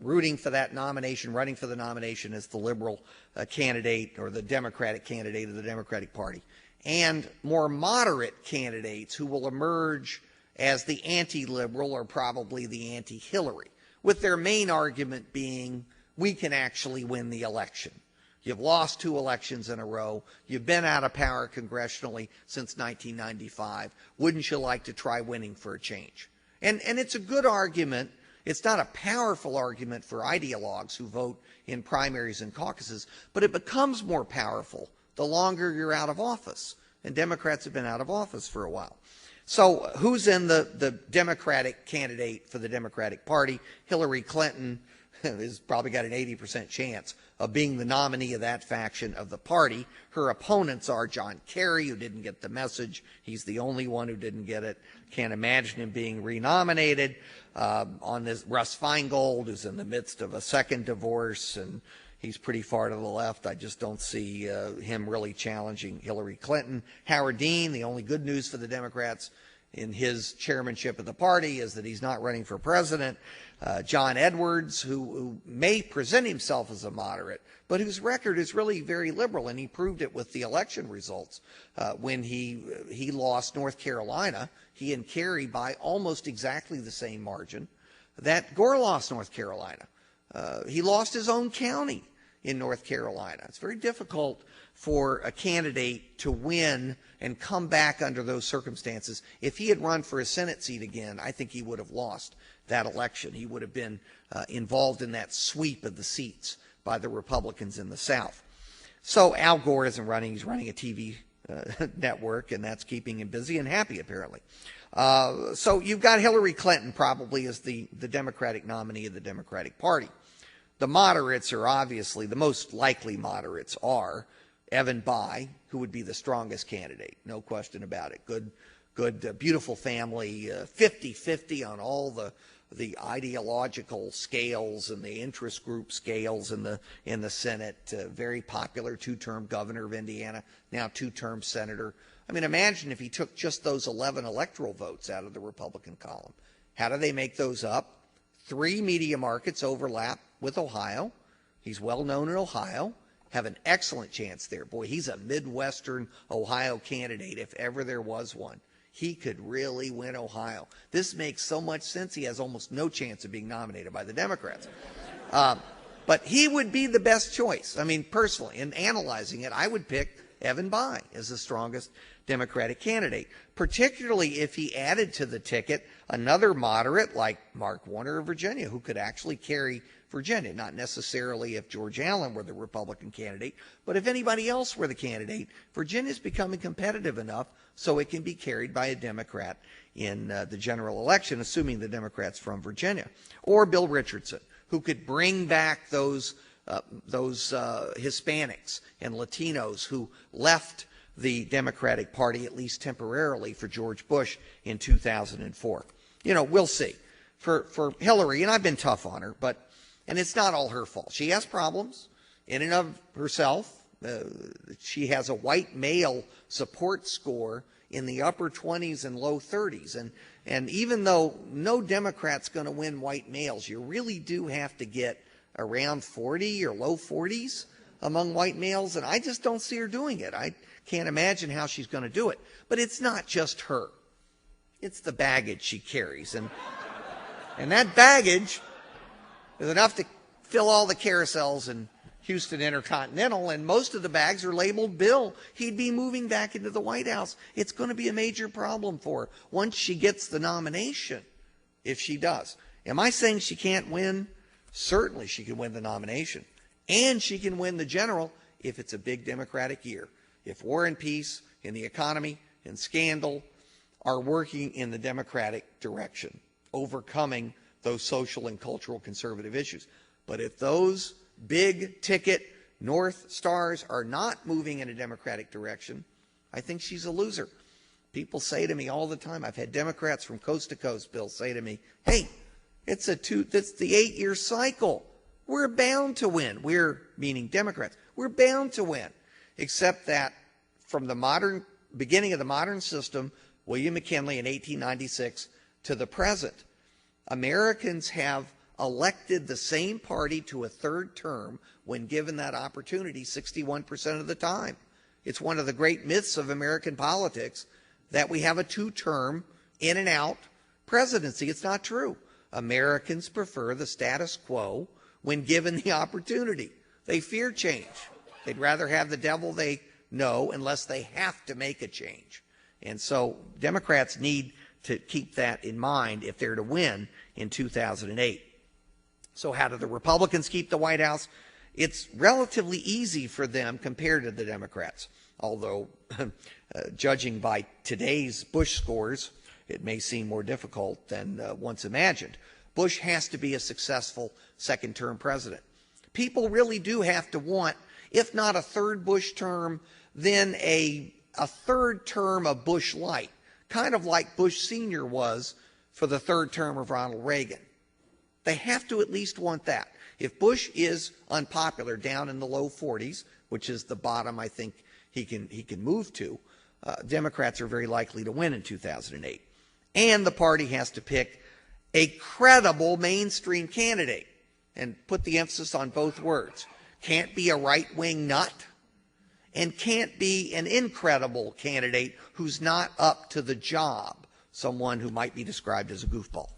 rooting for that nomination, running for the nomination as the liberal candidate or the Democratic candidate of the Democratic Party, and more moderate candidates who will emerge as the anti-liberal or probably the anti-Hillary, with their main argument being we can actually win the election. You've lost 2 elections in a row. You've been out of power congressionally since 1995. Wouldn't you like to try winning for a change? And it's a good argument. It's not a powerful argument for ideologues who vote in primaries and caucuses, but it becomes more powerful the longer you're out of office. And Democrats have been out of office for a while. So who's in the Democratic candidate for the Democratic Party? Hillary Clinton has probably got an 80% chance of being the nominee of that faction of the party. Her opponents are John Kerry, who didn't get the message. He's the only one who didn't get it. Can't imagine him being renominated. On this, Russ Feingold, who's in the midst of a second divorce, and he's pretty far to the left. I just don't see him really challenging Hillary Clinton. Howard Dean, the only good news for the Democrats in his chairmanship of the party is that he's not running for president. John Edwards, who may present himself as a moderate, but whose record is really very liberal, and he proved it with the election results. When he lost North Carolina, he and Kerry by almost exactly the same margin that Gore lost North Carolina. He lost his own county in North Carolina. It's very difficult for a candidate to win and come back under those circumstances. If he had run for a Senate seat again, I think he would have lost that election. He would have been involved in that sweep of the seats by the Republicans in the South. So Al Gore isn't running. He's running a TV network, and that's keeping him busy and happy, apparently. So you've got Hillary Clinton probably as the Democratic nominee of the Democratic Party. The moderates are obviously, the most likely moderates are Evan Bayh, who would be the strongest candidate, no question about it. Good, beautiful family, 50-50 on all the ideological scales and the interest group scales in the Senate. Very popular, two-term governor of Indiana, now two-term senator. I mean, imagine if he took just those 11 electoral votes out of the Republican column. How do they make those up? 3 media markets overlap with Ohio. He's well known in Ohio. Have an excellent chance there. Boy, he's a Midwestern Ohio candidate if ever there was one. He could really win Ohio. This makes so much sense. He has almost no chance of being nominated by the Democrats. But he would be the best choice. I mean, personally, in analyzing it, I would pick Evan Bayh as the strongest Democratic candidate, particularly if he added to the ticket another moderate like Mark Warner of Virginia, who could actually carry Virginia, not necessarily if George Allen were the Republican candidate, but if anybody else were the candidate. Virginia's becoming competitive enough so it can be carried by a Democrat in the general election, assuming the Democrat's from Virginia. Or Bill Richardson, who could bring back those Hispanics and Latinos who left the Democratic Party, at least temporarily, for George Bush in 2004. You know, we'll see. For Hillary, and I've been tough on her, and it's not all her fault. She has problems in and of herself. She has a white male support score in the upper 20s and low 30s. And even though no Democrat's going to win white males, you really do have to get around 40 or low 40s among white males, and I just don't see her doing it. I can't imagine how she's going to do it. But it's not just her. It's the baggage she carries. And that baggage is enough to fill all the carousels in Houston Intercontinental, and most of the bags are labeled Bill. He'd be moving back into the White House. It's going to be a major problem for her once she gets the nomination, if she does. Am I saying she can't win? Certainly she can win the nomination. And she can win the general if it's a big Democratic year. If War and Peace and the economy and scandal are working in the Democratic direction, overcoming those social and cultural conservative issues. But if those big ticket North Stars are not moving in a Democratic direction, I think she's a loser. People say to me all the time, I've had Democrats from coast to coast, Bill, say to me, hey, that's the 8-year cycle. We're bound to win. We're, meaning Democrats, we're bound to win. Except that from the beginning of the modern system, William McKinley in 1896 to the present, Americans have elected the same party to a third term when given that opportunity 61% of the time. It's one of the great myths of American politics that we have a two-term in and out presidency. It's not true. Americans prefer the status quo when given the opportunity. They fear change. They'd rather have the devil they know unless they have to make a change. And so Democrats need to keep that in mind if they're to win in 2008. So how do the Republicans keep the White House? It's relatively easy for them compared to the Democrats, although judging by today's Bush scores, it may seem more difficult than once imagined. Bush has to be a successful second-term president. People really do have to want, if not a third Bush term, then a third term of Bush light, kind of like Bush Sr. was for the third term of Ronald Reagan. They have to at least want that. If Bush is unpopular down in the low 40s, which is the bottom I think he can move to, Democrats are very likely to win in 2008. And the party has to pick a credible mainstream candidate, and put the emphasis on both words. Can't be a right-wing nut, and can't be an incredible candidate who's not up to the job, someone who might be described as a goofball.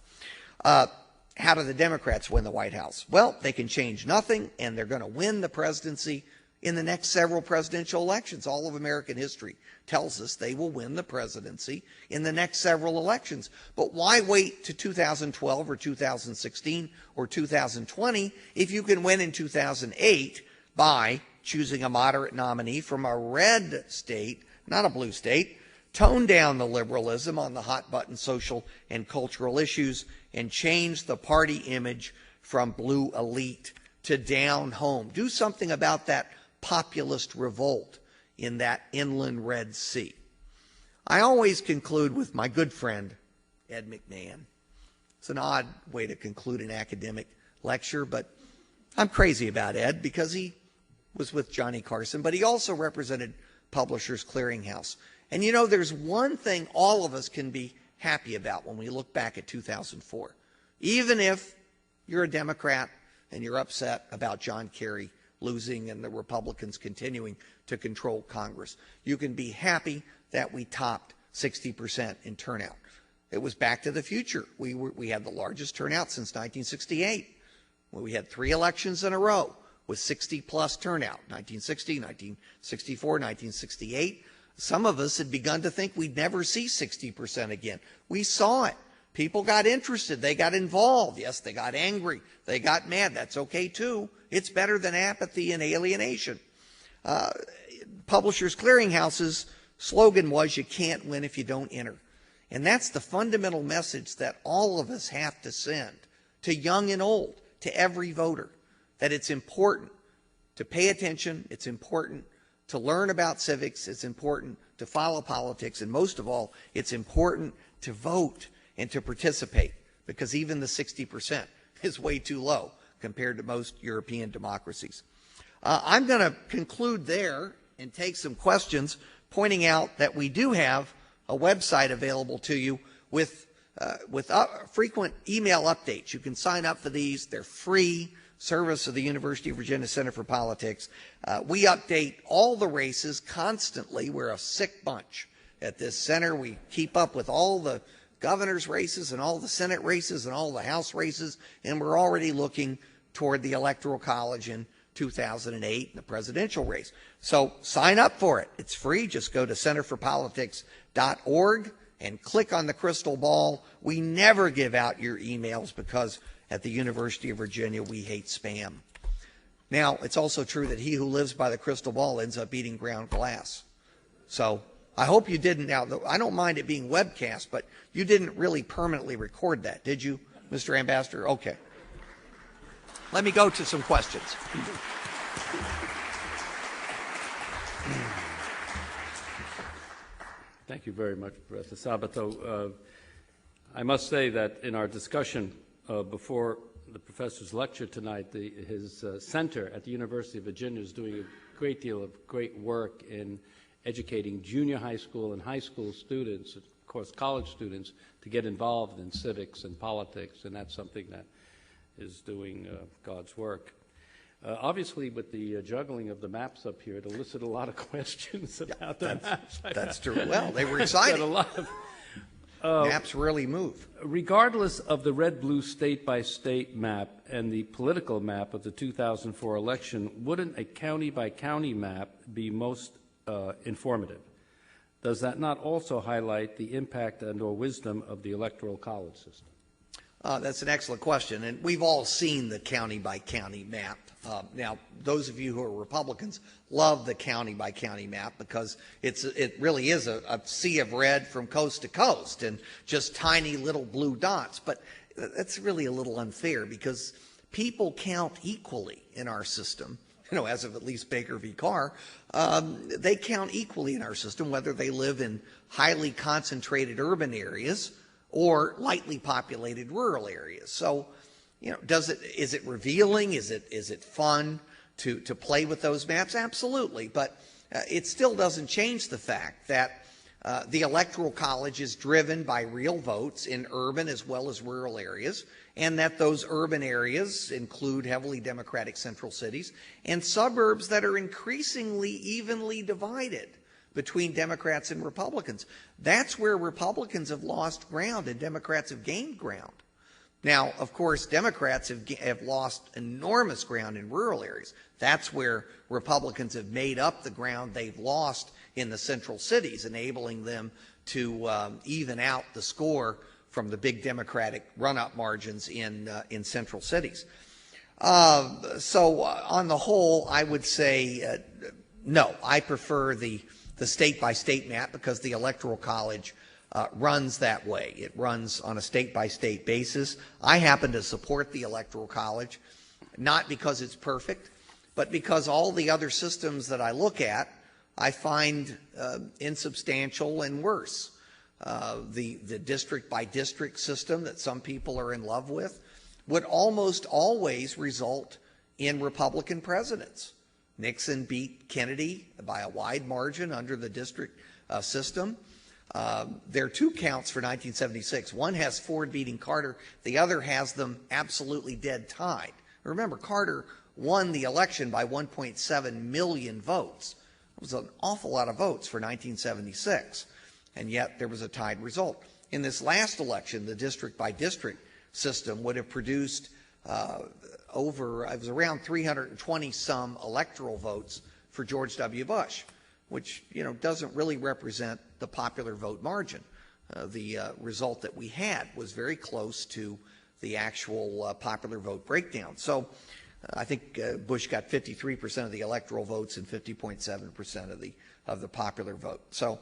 How do the Democrats win the White House? Well, they can change nothing, and they're going to win the presidency in the next several presidential elections. All of American history tells us they will win the presidency in the next several elections. But why wait to 2012 or 2016 or 2020 if you can win in 2008 by choosing a moderate nominee from a red state, not a blue state, tone down the liberalism on the hot-button social and cultural issues, and change the party image from blue elite to down home. Do something about that populist revolt in that inland Red Sea. I always conclude with my good friend, Ed McMahon. It's an odd way to conclude an academic lecture, but I'm crazy about Ed because he was with Johnny Carson, but he also represented Publishers Clearinghouse. And you know, there's one thing all of us can be happy about when we look back at 2004. Even if you're a Democrat and you're upset about John Kerry losing and the Republicans continuing to control Congress, you can be happy that we topped 60% in turnout. It was back to the future. We had the largest turnout since 1968. When we had 3 elections in a row with 60-plus turnout, 1960, 1964, 1968. Some of us had begun to think we'd never see 60% again. We saw it. People got interested. They got involved. Yes, they got angry. They got mad. That's okay, too. It's better than apathy and alienation. Publishers Clearinghouse's slogan was, "You can't win if you don't enter." And that's the fundamental message that all of us have to send to young and old, to every voter, that it's important to pay attention, it's important to learn about civics, it's important to follow politics, and most of all, it's important to vote and to participate, because even the 60% is way too low compared to most European democracies. I'm going to conclude there and take some questions, pointing out that we do have a website available to you with frequent email updates. You can sign up for these. They're free. Service of the University of Virginia Center for Politics. We update all the races constantly. We're a sick bunch at this center. We keep up with all the governor's races and all the Senate races and all the House races, and we're already looking toward the Electoral College in 2008 and the presidential race. So sign up for it. It's free. Just go to centerforpolitics.org and click on the crystal ball. We never give out your emails because at the University of Virginia we hate spam. Now, it's also true that he who lives by the crystal ball ends up eating ground glass. So I hope you didn't. Now, I don't mind it being webcast, but you didn't really permanently record that, did you, Mr. Ambassador? Okay. Let me go to some questions. Thank you very much, Professor Sabato. I must say that in our discussion before the professor's lecture tonight, his center at the University of Virginia is doing a great deal of great work in educating junior high school and high school students, of course college students, to get involved in civics and politics, and that's something that is doing God's work. Obviously, with the juggling of the maps up here, it elicited a lot of questions about the maps. That's true. Well, they were excited. A lot of, maps really move. Regardless of the red-blue state-by-state map and the political map of the 2004 election, wouldn't a county-by-county map be most informative? Does that not also highlight the impact and or wisdom of the Electoral College system? That's an excellent question, and we've all seen the county-by-county map. Now, those of you who are Republicans love the county-by-county map because it really is a sea of red from coast to coast and just tiny little blue dots. But that's really a little unfair because people count equally in our system. You know, as of at least Baker v. Carr, they count equally in our system, whether they live in highly concentrated urban areas or lightly populated rural areas. So, you know, is it revealing? Is it fun to play with those maps? Absolutely, but it still doesn't change the fact that the Electoral College is driven by real votes in urban as well as rural areas, and that those urban areas include heavily Democratic central cities and suburbs that are increasingly evenly divided between Democrats and Republicans. That's where Republicans have lost ground and Democrats have gained ground. Now, of course, Democrats have lost enormous ground in rural areas. That's where Republicans have made up the ground they've lost in the central cities, enabling them to even out the score from the big Democratic run-up margins in central cities. So on the whole, I would say no. I prefer the state-by-state map because the Electoral College runs that way. It runs on a state-by-state basis. I happen to support the Electoral College, not because it's perfect, but because all the other systems that I look at, I find insubstantial and worse. The district-by-district system that some people are in love with would almost always result in Republican presidents. Nixon beat Kennedy by a wide margin under the district system. There are two counts for 1976. One has Ford beating Carter. The other has them absolutely dead tied. Remember, Carter won the election by 1.7 million votes. It was an awful lot of votes for 1976, and yet there was a tied result. In this last election, the district-by-district system would have produced it was around 320-some electoral votes for George W. Bush, which, doesn't really represent the popular vote margin. The result that we had was very close to the actual popular vote breakdown. So I think Bush got 53% of the electoral votes and 50.7% of the popular vote. So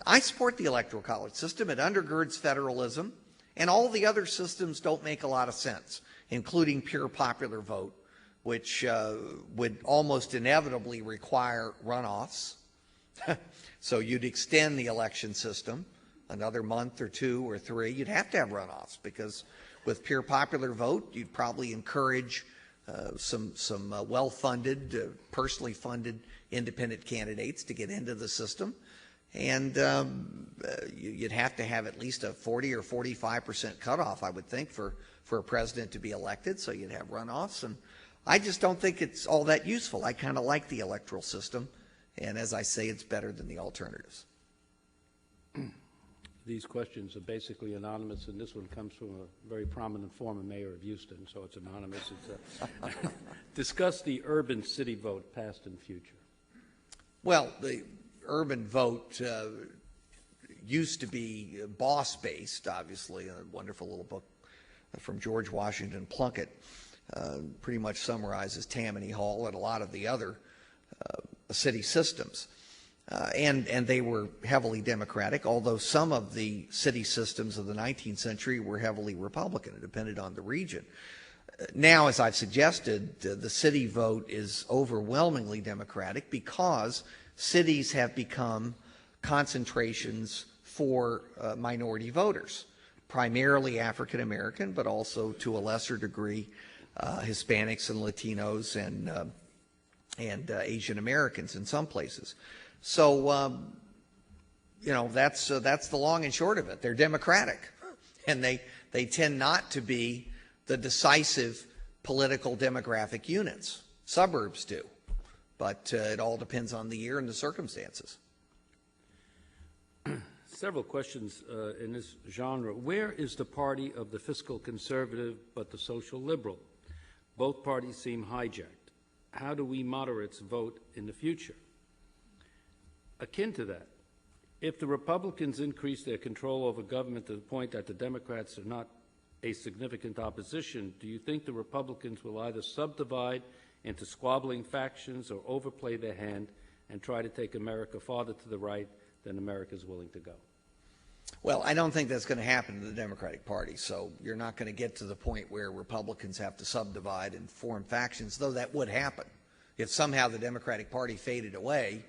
I support the electoral college system. It undergirds federalism, and all the other systems don't make a lot of sense, including pure popular vote, which would almost inevitably require runoffs. So you'd extend the election system another month or 2 or 3. You'd have to have runoffs, because with pure popular vote, you'd probably encourage some well-funded, personally funded independent candidates to get into the system. And you'd have to have at least a 40 or 45% cutoff, I would think, for a president to be elected. So you'd have runoffs. And I just don't think it's all that useful. I kind of like the electoral system. And as I say, it's better than the alternatives. These questions are basically anonymous, and this one comes from a very prominent former mayor of Houston, so it's anonymous. Discuss the urban city vote, past and future. Well, the urban vote used to be boss-based, obviously. A wonderful little book from George Washington Plunkett pretty much summarizes Tammany Hall and a lot of the other city systems. And they were heavily Democratic, although some of the city systems of the 19th century were heavily Republican. It depended on the region. Now, as I've suggested, the city vote is overwhelmingly Democratic because cities have become concentrations for minority voters, primarily African American, but also to a lesser degree Hispanics and Latinos and Asian Americans in some places. So, that's the long and short of it. They're Democratic, and they tend not to be the decisive political demographic units. Suburbs do, but it all depends on the year and the circumstances. Several questions in this genre. Where is the party of the fiscal conservative but the social liberal? Both parties seem hijacked. How do we moderates vote in the future? Akin to that, if the Republicans increase their control over government to the point that the Democrats are not a significant opposition, do you think the Republicans will either subdivide into squabbling factions or overplay their hand and try to take America farther to the right than America is willing to go? Well, I don't think that's going to happen in the Democratic Party, so you're not going to get to the point where Republicans have to subdivide and form factions, though that would happen. If somehow the Democratic Party faded away,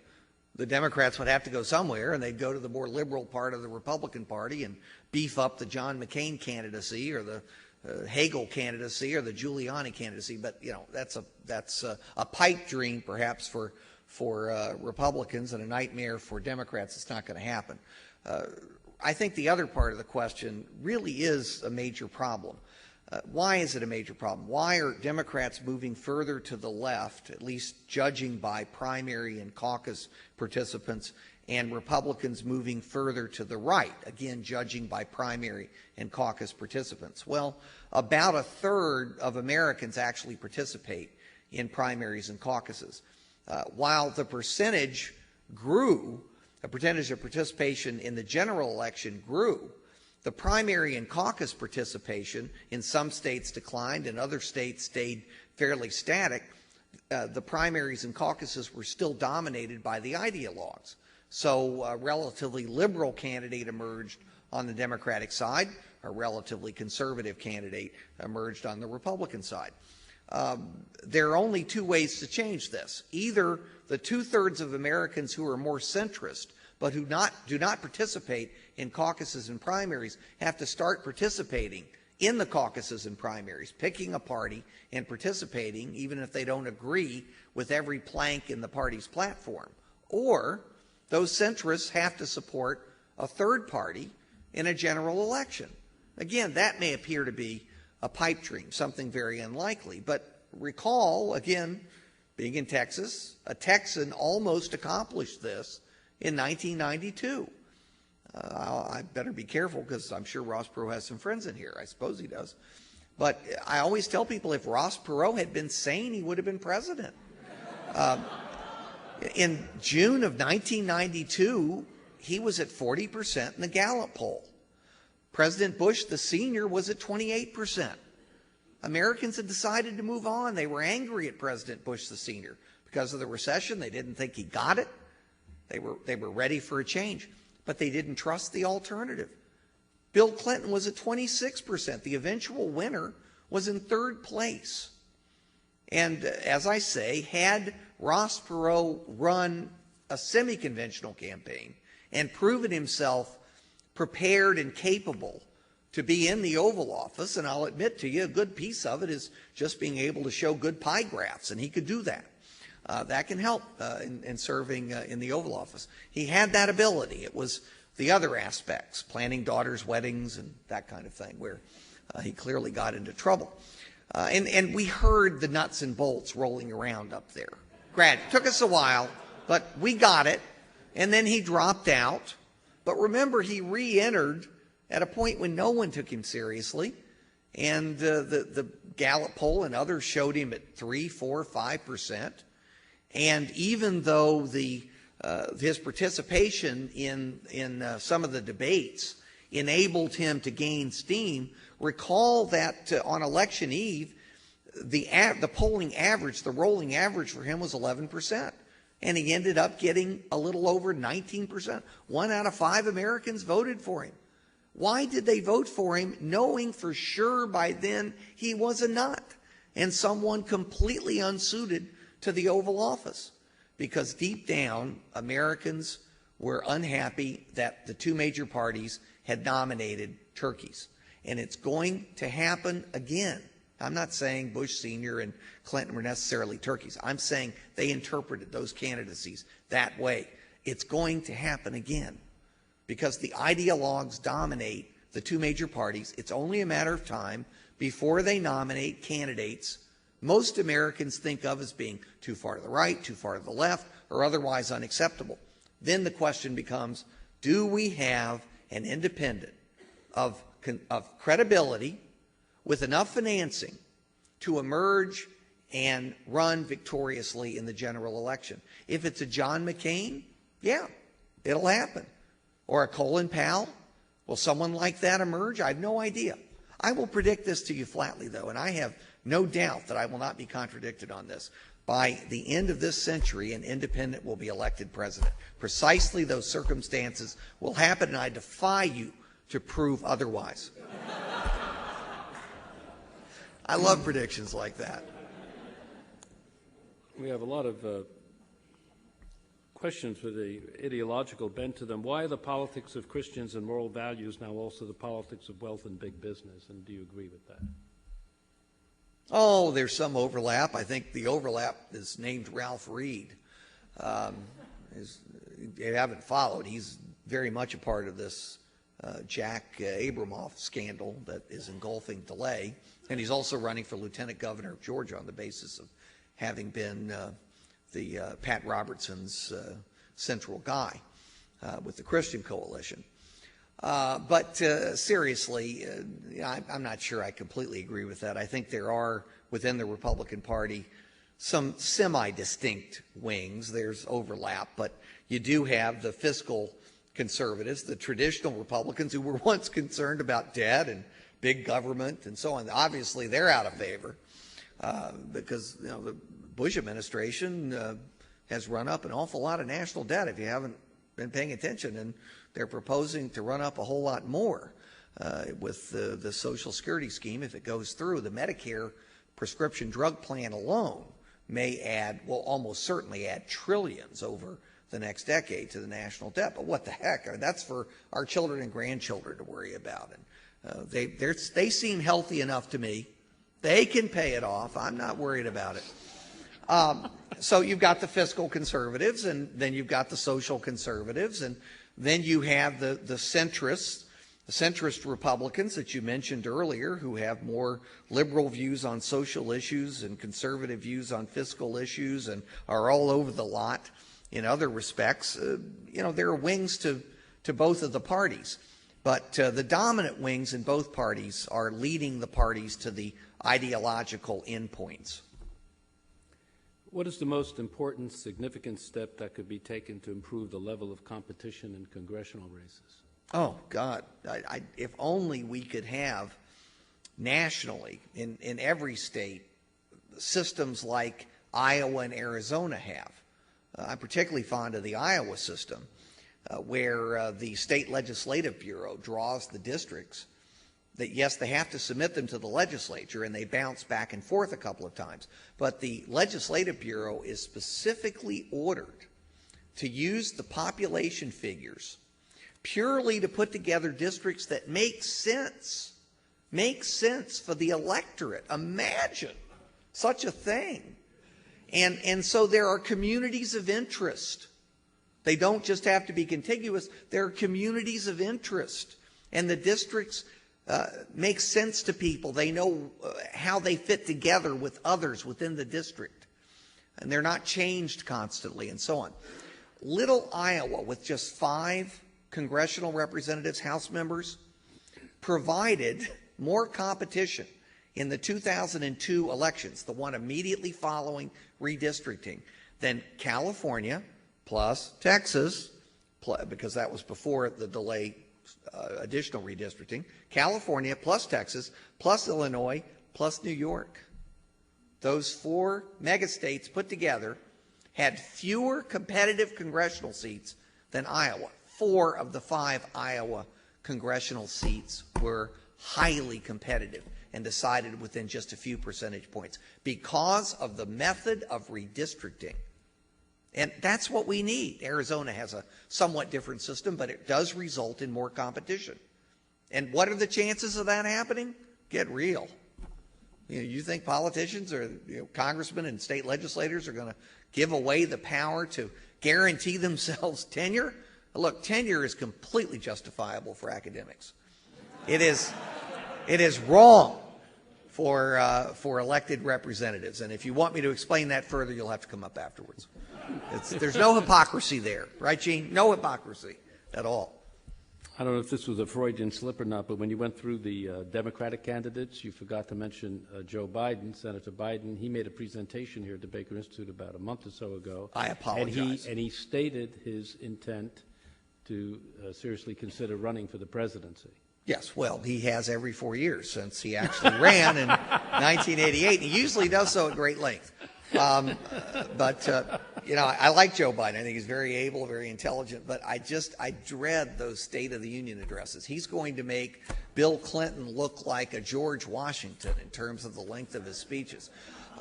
the Democrats would have to go somewhere, and they'd go to the more liberal part of the Republican Party and beef up the John McCain candidacy or the Hagel candidacy or the Giuliani candidacy. But that's a pipe dream, perhaps, for Republicans, and a nightmare for Democrats. It's not going to happen. I think the other part of the question really is a major problem. Why is it a major problem? Why are Democrats moving further to the left, at least judging by primary and caucus participants, and Republicans moving further to the right, again, judging by primary and caucus participants? Well, about a third of Americans actually participate in primaries and caucuses. While the percentage grew, the percentage of participation in the general election grew, the primary and caucus participation in some states declined, and other states stayed fairly static. The primaries and caucuses were still dominated by the ideologues. So a relatively liberal candidate emerged on the Democratic side, a relatively conservative candidate emerged on the Republican side. there are only two ways to change this. Either the 2/3 of Americans who are more centrist but who do not participate in caucuses and primaries have to start participating in the caucuses and primaries, picking a party and participating even if they don't agree with every plank in the party's platform. Or those centrists have to support a third party in a general election. Again, that may appear to be a pipe dream, something very unlikely. But recall, again, being in Texas, a Texan almost accomplished this in 1992. I better be careful because I'm sure Ross Perot has some friends in here. I suppose he does. But I always tell people if Ross Perot had been sane, he would have been president. In June of 1992, he was at 40% in the Gallup poll. President Bush, the senior, was at 28%. Americans had decided to move on. They were angry at President Bush, the senior. Because of the recession, they didn't think he got it. They were ready for a change. But they didn't trust the alternative. Bill Clinton was at 26%. The eventual winner was in third place. And as I say, had Ross Perot run a semi-conventional campaign and proven himself prepared and capable to be in the Oval Office, and I'll admit to you, a good piece of it is just being able to show good pie graphs, and he could do that. That can help in serving in the Oval Office. He had that ability. It was the other aspects, planning daughters' weddings and that kind of thing, where he clearly got into trouble. And we heard the nuts and bolts rolling around up there. It took us a while, but we got it. And then he dropped out. But remember, he re-entered at a point when no one took him seriously. And the Gallup poll and others showed him at 3%, 4%, 5%. And even though his participation in some of the debates enabled him to gain steam, recall that on election eve, the polling average, the rolling average for him was 11%. And he ended up getting a little over 19%. 1 out of 5 Americans voted for him. Why did they vote for him, knowing for sure by then he was a nut and someone completely unsuited to the Oval Office? Because deep down, Americans were unhappy that the two major parties had nominated turkeys. And it's going to happen again. I'm not saying Bush Sr. and Clinton were necessarily turkeys. I'm saying they interpreted those candidacies that way. It's going to happen again because the ideologues dominate the two major parties. It's only a matter of time before they nominate candidates most Americans think of as being too far to the right, too far to the left, or otherwise unacceptable. Then the question becomes, do we have an independent of credibility with enough financing to emerge and run victoriously in the general election? If it's a John McCain, yeah, it'll happen. Or a Colin Powell, will someone like that emerge? I have no idea. I will predict this to you flatly, though, and I have no doubt that I will not be contradicted on this. By the end of this century, an independent will be elected president. Precisely those circumstances will happen, and I defy you to prove otherwise. I love predictions like that. We have a lot of questions with the ideological bent to them. Why are the politics of Christians and moral values now also the politics of wealth and big business? And do you agree with that? Oh, there's some overlap. I think the overlap is named Ralph Reed. You haven't followed. He's very much a part of this Jack Abramoff scandal that is engulfing DeLay. And he's also running for lieutenant governor of Georgia on the basis of having been Pat Robertson's central guy with the Christian Coalition. But seriously, I'm not sure I completely agree with that. I think there are, within the Republican Party, some semi-distinct wings. There's overlap, but you do have the fiscal conservatives, the traditional Republicans who were once concerned about debt and big government and so on. Obviously, they're out of favor because the Bush administration has run up an awful lot of national debt, if you haven't been paying attention, and they're proposing to run up a whole lot more with the Social Security scheme if it goes through. The Medicare prescription drug plan alone may add, will almost certainly add trillions over the next decade to the national debt. But what the heck? That's for our children and grandchildren to worry about. And they seem healthy enough to me. They can pay it off. I'm not worried about it. So you've got the fiscal conservatives, and then you've got the social conservatives, and then you have the centrists, the centrist Republicans that you mentioned earlier, who have more liberal views on social issues and conservative views on fiscal issues and are all over the lot in other respects. There are wings to both of the parties. But the dominant wings in both parties are leading the parties to the ideological endpoints. What is the most important, significant step that could be taken to improve the level of competition in congressional races? Oh, God. If only we could have nationally, in every state, systems like Iowa and Arizona have. I'm particularly fond of the Iowa system, where the state legislative bureau draws the districts. That, yes, they have to submit them to the legislature, and they bounce back and forth a couple of times. But the legislative bureau is specifically ordered to use the population figures purely to put together districts that make sense for the electorate. Imagine such a thing. And so there are communities of interest. They don't just have to be contiguous. There are communities of interest. And the districts make sense to people. They know how they fit together with others within the district. And they're not changed constantly and so on. Little Iowa, with just 5 congressional representatives, House members, provided more competition in the 2002 elections, the one immediately following redistricting, than California plus Texas, because that was before the delay additional redistricting, California plus Texas plus Illinois plus New York. Those 4 megastates put together had fewer competitive congressional seats than Iowa. 4 of the 5 Iowa congressional seats were highly competitive and decided within just a few percentage points because of the method of redistricting. And that's what we need. Arizona has a somewhat different system, but it does result in more competition. And what are the chances of that happening? Get real. You think politicians or congressmen and state legislators are going to give away the power to guarantee themselves tenure? Look, tenure is completely justifiable for academics. It is wrong for elected representatives. And if you want me to explain that further, you'll have to come up afterwards. There's no hypocrisy there, right, Gene? No hypocrisy at all. I don't know if this was a Freudian slip or not, but when you went through the Democratic candidates, you forgot to mention Joe Biden, Senator Biden. He made a presentation here at the Baker Institute about a month or so ago. I apologize. And he stated his intent to seriously consider running for the presidency. Yes, well, he has every 4 years since he actually ran in 1988. He usually does so at great length. I like Joe Biden. I think he's very able, very intelligent, but I dread those State of the Union addresses. He's going to make Bill Clinton look like a George Washington in terms of the length of his speeches.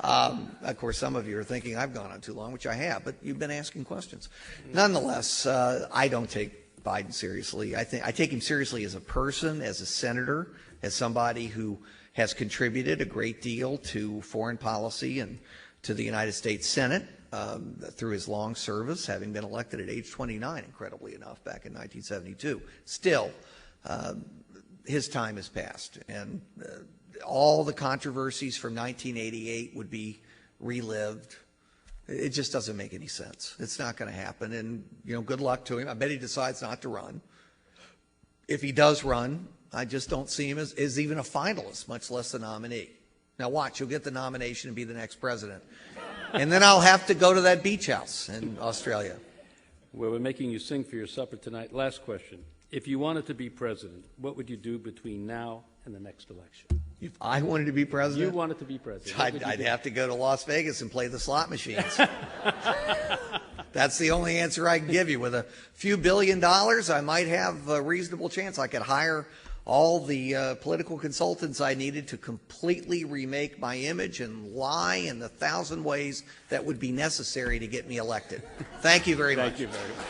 Of course, some of you are thinking I've gone on too long, which I have, but you've been asking questions. Nonetheless, I don't take Biden seriously. I take him seriously as a person, as a senator, as somebody who has contributed a great deal to foreign policy and to the United States Senate through his long service, having been elected at age 29, incredibly enough, back in 1972. Still, his time has passed, and all the controversies from 1988 would be relived. It just doesn't make any sense. It's not going to happen, and good luck to him. I bet he decides not to run. If he does run, I just don't see him as even a finalist, much less a nominee. Now watch, he'll get the nomination and be the next president. And then I'll have to go to that beach house in Australia. Well, we're making you sing for your supper tonight. Last question. If you wanted to be president, what would you do between now and the next election? If I wanted to be president? You wanted to be president. I'd have to go to Las Vegas and play the slot machines. That's the only answer I can give you. With a few $1 billion, I might have a reasonable chance. I could hire all the political consultants I needed to completely remake my image and lie in the 1,000 ways that would be necessary to get me elected. Thank you very much. Thank you very much.